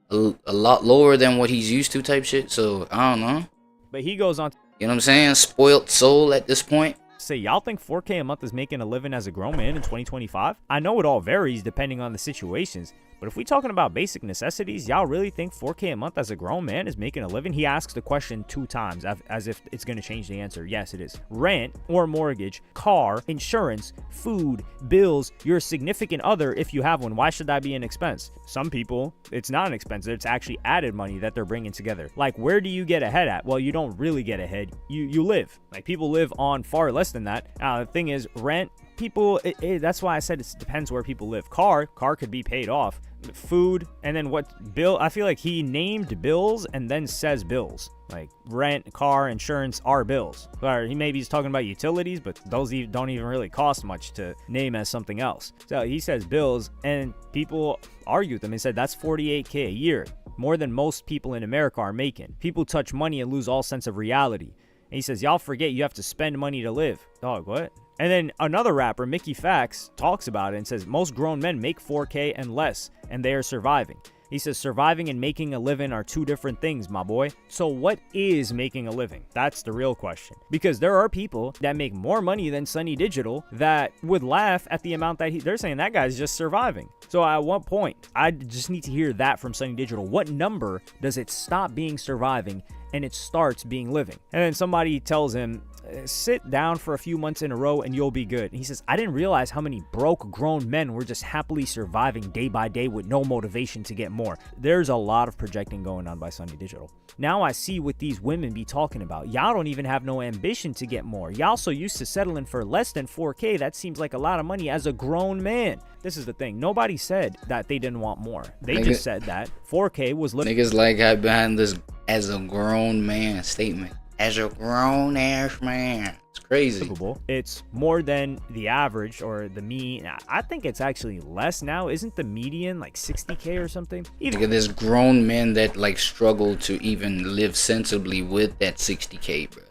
a lot lower than what he's used to type shit. So I don't know. But he goes on, you know what I'm saying, spoiled soul at this point. Say, y'all think 4K a month is making a living as a grown man in 2025? I know it all varies depending on the situations, but if we talking about basic necessities, y'all really think 4K a month as a grown man is making a living? He asks the question 2 times as if it's going to change the answer. Yes, it is. Rent or mortgage, car, insurance, food, bills, your significant other if you have one. Why should that be an expense? Some people, it's not an expense. It's actually added money that they're bringing together. Like, where do you get ahead at? Well, you don't really get ahead. You live. Like, people live on far less than that. The thing is, rent, people, that's why I said it depends where people live. Car could be paid off. Food, and then what bill? I feel like he named bills and then says bills. Like rent, car, insurance are bills. Or he's talking about utilities, but those don't even really cost much to name as something else. So he says bills, and people argue with him and said that's $48K a year, more than most people in America are making. People touch money and lose all sense of reality. And he says, y'all forget you have to spend money to live. Dog, what? And then another rapper, Mickey Fax, talks about it and says most grown men make 4K and less, and they are surviving. He says surviving and making a living are 2 different things, my boy. So what is making a living? That's the real question. Because there are people that make more money than Sonny Digital that would laugh at the amount that they're saying that guy's just surviving. So at what point? I just need to hear that from Sonny Digital. What number does it stop being surviving and it starts being living? And then somebody tells him, sit down for a few months in a row and you'll be good. And he says, I didn't realize how many broke grown men were just happily surviving day by day with no motivation to get more. There's a lot of projecting going on by Sonny Digital. Now I see what these women be talking about. Y'all don't even have no ambition to get more. Y'all so used to settling for less than 4K. That seems like a lot of money as a grown man. This is the thing. Nobody said that they didn't want more. They just said that 4K was living. Niggas like hide behind this as a grown man statement. As a grown ass man. It's crazy. It's more than the average or the mean. I think it's actually less now. Isn't the median like 60K or something? Look at this grown men that like struggle to even live sensibly with that 60K, bro.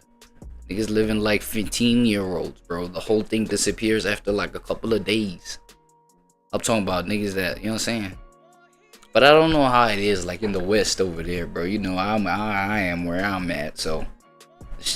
Niggas living like 15-year-olds, bro. The whole thing disappears after like a couple of days. I'm talking about niggas that, you know what I'm saying? But I don't know how it is like in the West over there, bro. You know, I am where I'm at, so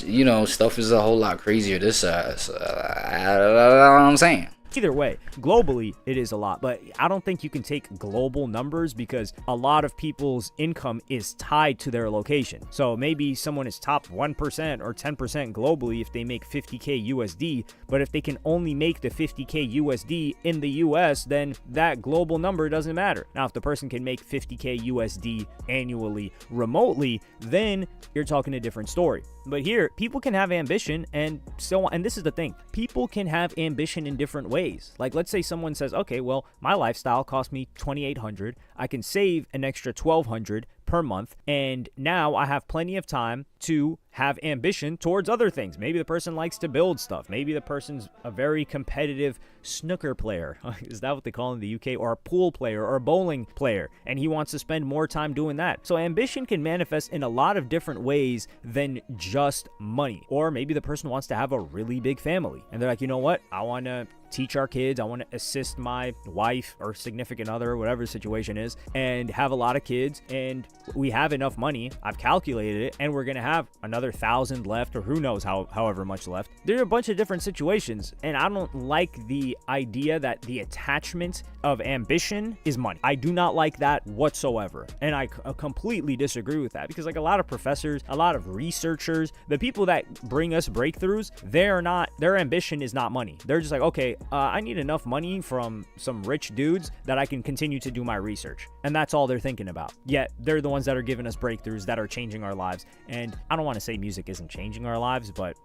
you know, stuff is a whole lot crazier this side. So, I don't know what I'm saying. Either way, globally, it is a lot, but I don't think you can take global numbers because a lot of people's income is tied to their location. So maybe someone is top 1% or 10% globally if they make 50K USD, but if they can only make the 50K USD in the US, then that global number doesn't matter. Now, if the person can make 50K USD annually remotely, then you're talking a different story. But here, people can have ambition and so on. And this is the thing. People can have ambition in different ways. Like, let's say someone says, okay, well, my lifestyle cost me $2,800. I can save an extra $1,200 per month. And now I have plenty of time to have ambition towards other things. Maybe the person likes to build stuff. Maybe the person's a very competitive snooker player. Is that what they call in the UK? Or a pool player or a bowling player. And he wants to spend more time doing that. So ambition can manifest in a lot of different ways than just money. Or maybe the person wants to have a really big family. And they're like, you know what? I want to teach our kids. I want to assist my wife or significant other, whatever the situation is, and have a lot of kids. And we have enough money. I've calculated it, and we're going to have another 1,000 left, or who knows however much left. There are a bunch of different situations, and I don't like the idea that the attachment of ambition is money. I do not like that whatsoever, and I completely disagree with that, because like a lot of professors, a lot of researchers, the people that bring us breakthroughs, their ambition is not money. They're just like, okay, I need enough money from some rich dudes that I can continue to do my research, and that's all they're thinking about. Yet they're the ones that are giving us breakthroughs that are changing our lives. And I don't want to say music isn't changing our lives, but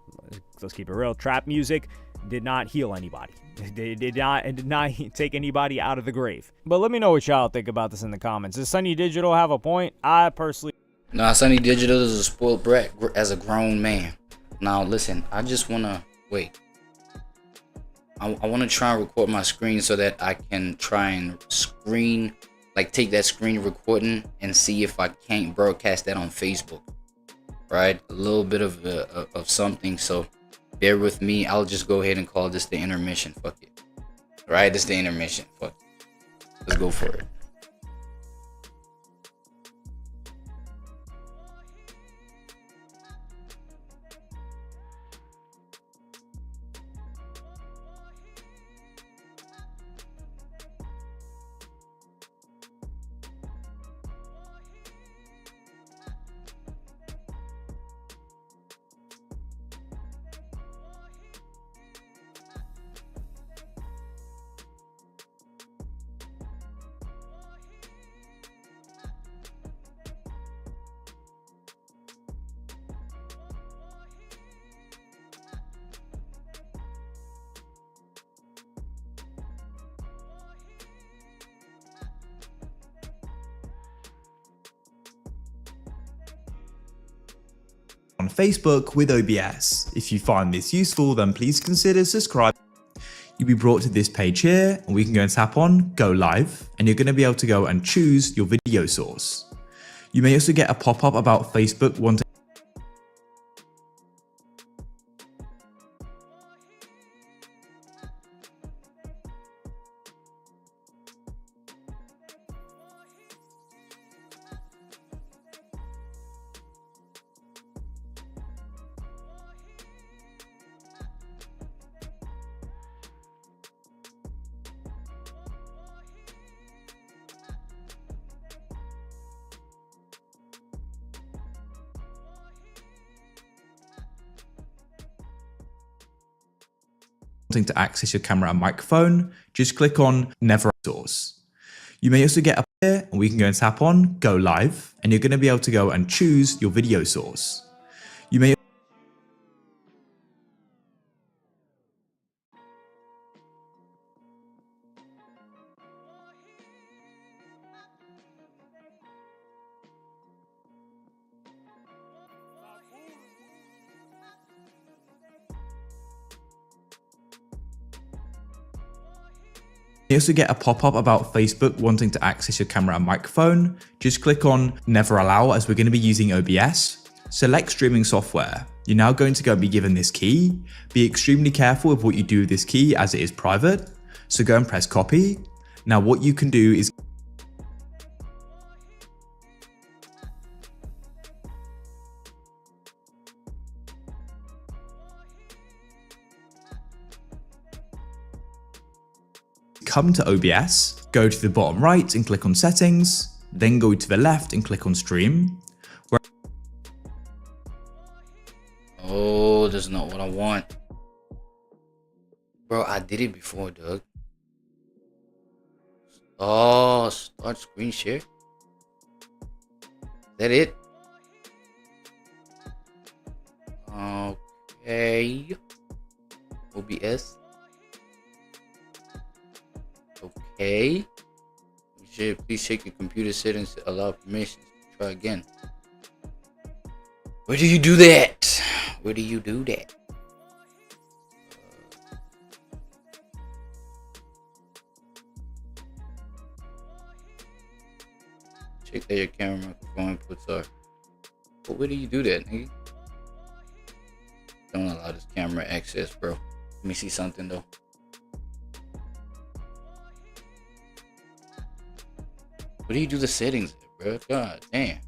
let's keep it real. Trap music did not heal anybody. It did not take anybody out of the grave. But let me know what y'all think about this in the comments. Does Sunny Digital have a point? I personally... Nah, Sunny Digital is a spoiled brat as a grown man. Now, listen, I just want to... Wait. I want to try and record my screen so that I can try and take that screen recording and see if I can't broadcast that on Facebook. Right? A little bit of something, so... Bear with me. I'll just go ahead and call this the intermission. Fuck it. Right? This is the intermission. Fuck it. Let's go for it. On Facebook with OBS. If you find this useful, then please consider subscribing. You'll be brought to this page here, and we can go and tap on Go Live, and you're going to be able to go and choose your video source. You may also get a pop-up about Facebook wanting to access your camera and microphone, just click on Never Source. You may also get up here, and we can go and tap on Go Live, and you're going to be able to go and choose your video source. You may You also get a pop-up about Facebook wanting to access your camera and microphone. Just click on Never Allow, as we're going to be using OBS. Select streaming software. You're now going to go and be given this key. Be extremely careful with what you do with this key, as it is private. So go and press copy. Now what you can do is come to OBS, go to the bottom right and click on settings, then go to the left and click on stream. Oh, that's not what I want. Bro, I did it before, Doug. Oh, start screen share. Is that it? Okay. OBS. Okay. Please check your computer settings to allow permissions. Try again. Where do you do that? Where do you do that? Check that your camera microphone inputs are. But where do you do that, nigga? Don't allow this camera access, bro. Let me see something though. What do you do the settings, bro? God damn.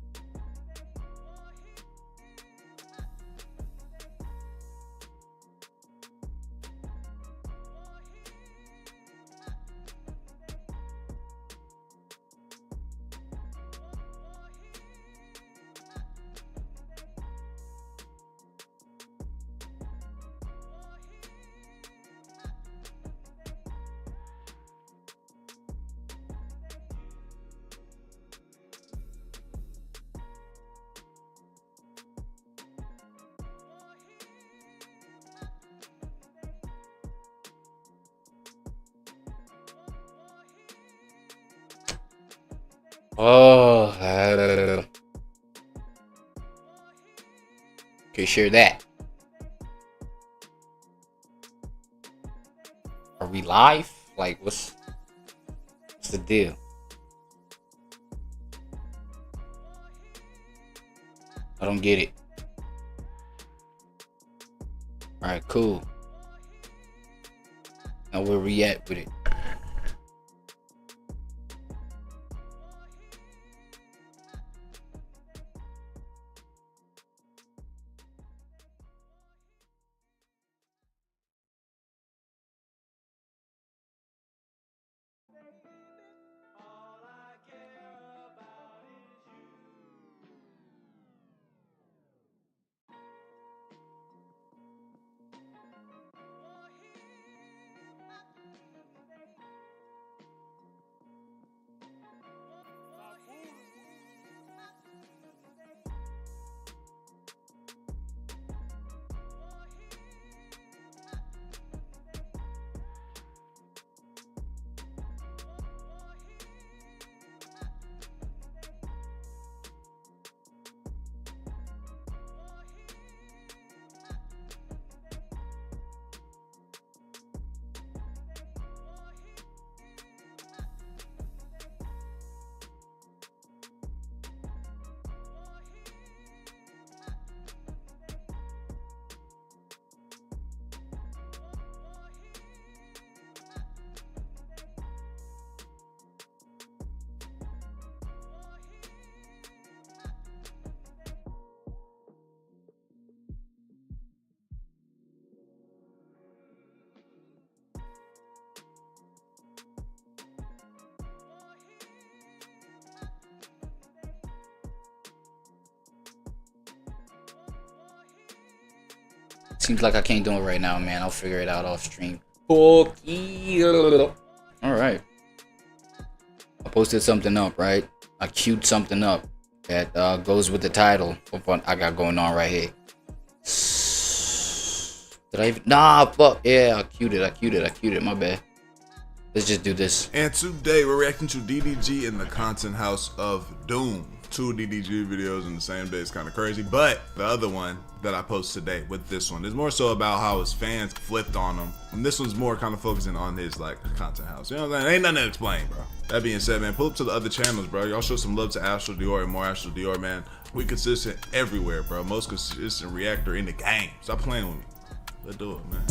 Oh, okay, share that. Are we live? Like, what's the deal? I don't get it. All right, cool. Now where we at with it? Seems like I can't do it right now, man. I'll figure it out off stream. Alright. I posted something up, right? I queued something up that goes with the title of what I got going on right here. Did I even? Nah, fuck. Yeah, I queued it. My bad. Let's just do this. And today we're reacting to DDG in the content house of Doom. 2 DDG videos in the same day is kind of crazy, but the other one that I post today with this one is more so about how his fans flipped on him, and this one's more kind of focusing on his like content house. You know what I'm saying? Ain't nothing to explain, bro. That being said, man, pull up to the other channels, bro. Y'all show some love to Astral Dior and more Astral Dior, man. We consistent everywhere, bro. Most consistent reactor in the game. Stop playing with me. Let's do it, man.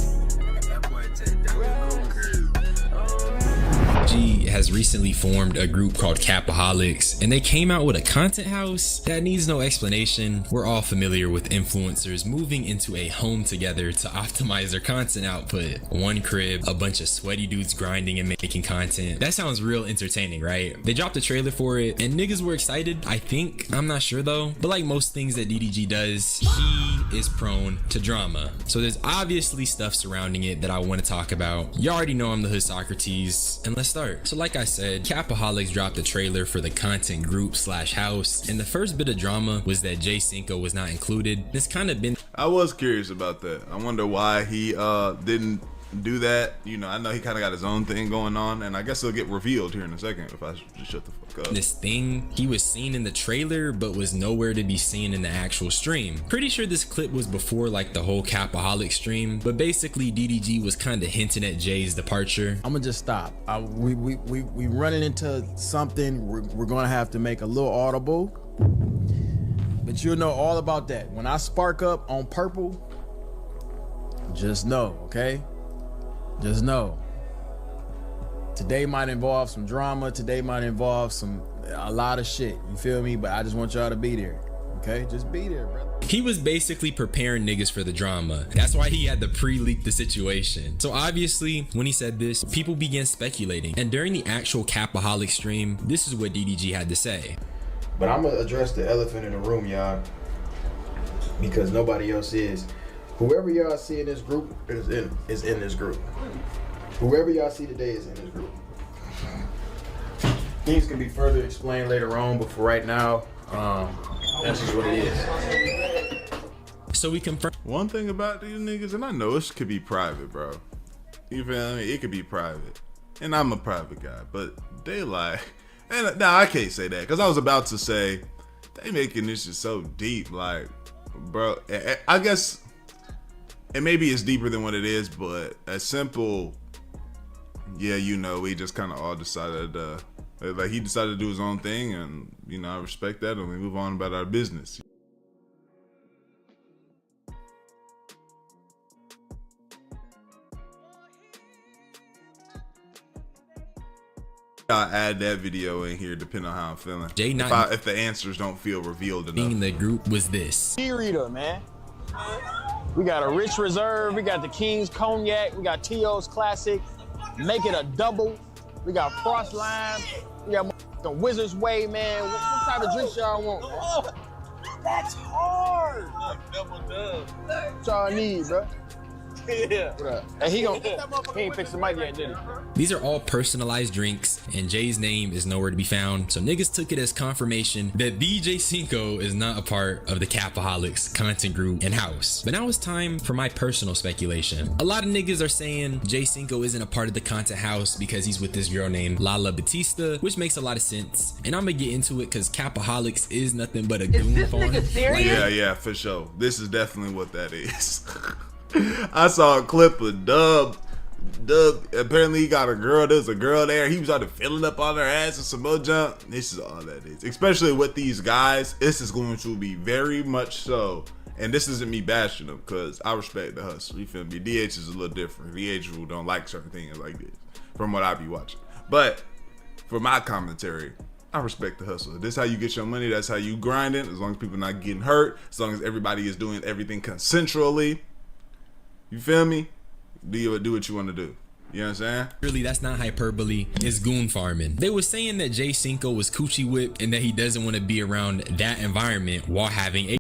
G has recently formed a group called Capaholics, and they came out with a content house that needs no explanation. We're all familiar with influencers moving into a home together to optimize their content output. One crib, a bunch of sweaty dudes grinding and making content. That sounds real entertaining, right? They dropped a trailer for it, and niggas were excited, I think. I'm not sure though. But like most things that DDG does, he is prone to drama. So there's obviously stuff surrounding it that I want to talk about. You already know I'm the Hood Socrates, and let's start. So like I said, Capaholics dropped a trailer for the content group / house, and the first bit of drama was that CINCO was not included. It's kind of been... I was curious about that. I wonder why he didn't do that. You know, I know he kind of got his own thing going on, and I guess it'll get revealed here in a second if I just shut the fuck up. This thing, he was seen in the trailer but was nowhere to be seen in the actual stream. Pretty sure this clip was before like the whole Capaholic stream, but basically DDG was kind of hinting at Jay's departure. I'm gonna just stop. We running into something we're gonna have to make a little audible, but you'll know all about that when I spark up on purple. Just know, okay? Just know. Today might involve some drama. Today might involve a lot of shit. You feel me? But I just want y'all to be there. Okay? Just be there, brother. He was basically preparing niggas for the drama. That's why he had to pre-leak the situation. So obviously, when he said this, people began speculating. And during the actual Capaholic stream, this is what DDG had to say. But I'm gonna address the elephant in the room, y'all, because nobody else is. Whoever y'all see in this group is in this group. Whoever y'all see today is in this group. Things can be further explained later on, but for right now, that's just what it is. So we confirm. One thing about these niggas, and I know this could be private, bro. You feel me? It could be private. And I'm a private guy, but they like, and now I can't say that, because I was about to say, they making this shit so deep, like, bro, I guess, and maybe it's deeper than what it is, but a simple, yeah, you know, we just kind of all decided, like, he decided to do his own thing, and, you know, I respect that, and we move on about our business. I'll add that video in here depending on how I'm feeling. If the answers don't feel revealed enough. In the group was this. Reader, man. We got a Rich Reserve, we got the King's Cognac, we got T.O.'s Classic, make it a double. We got Frost Lime, we got the Wizard's Way, man. What type of drinks y'all want? Oh, that's hard. Double dub. That's all I need, bro. Yeah. And he ain't fixed the mic yet, did he? These are all personalized drinks, and Jay's name is nowhere to be found, so niggas took it as confirmation that DJ CINCO is not a part of the Capaholics content group and house. But now it's time for my personal speculation. A lot of niggas are saying Jay CINCO isn't a part of the content house because he's with this girl named Lala Batista, which makes a lot of sense, and I'm gonna get into it because Capaholics is nothing but a goon farm. Yeah, for sure. This is definitely what that is. I saw a clip of Dub. Apparently he got a girl. There's a girl there. He was out there filling up on her ass and some more junk. This is all that is. Especially with these guys, this is going to be very much so. And this isn't me bashing them, because I respect the hustle. You feel me? DH is a little different. DH who don't like certain things like this, from what I be watching. But for my commentary, I respect the hustle. This is how you get your money. That's how you grind it. As long as people not getting hurt. As long as everybody is doing everything consensually. You feel me? Do what you want to do. You know what I'm saying? Really, that's not hyperbole. It's goon farming. They were saying that Jay CINCO was coochie whipped and that he doesn't want to be around that environment while having a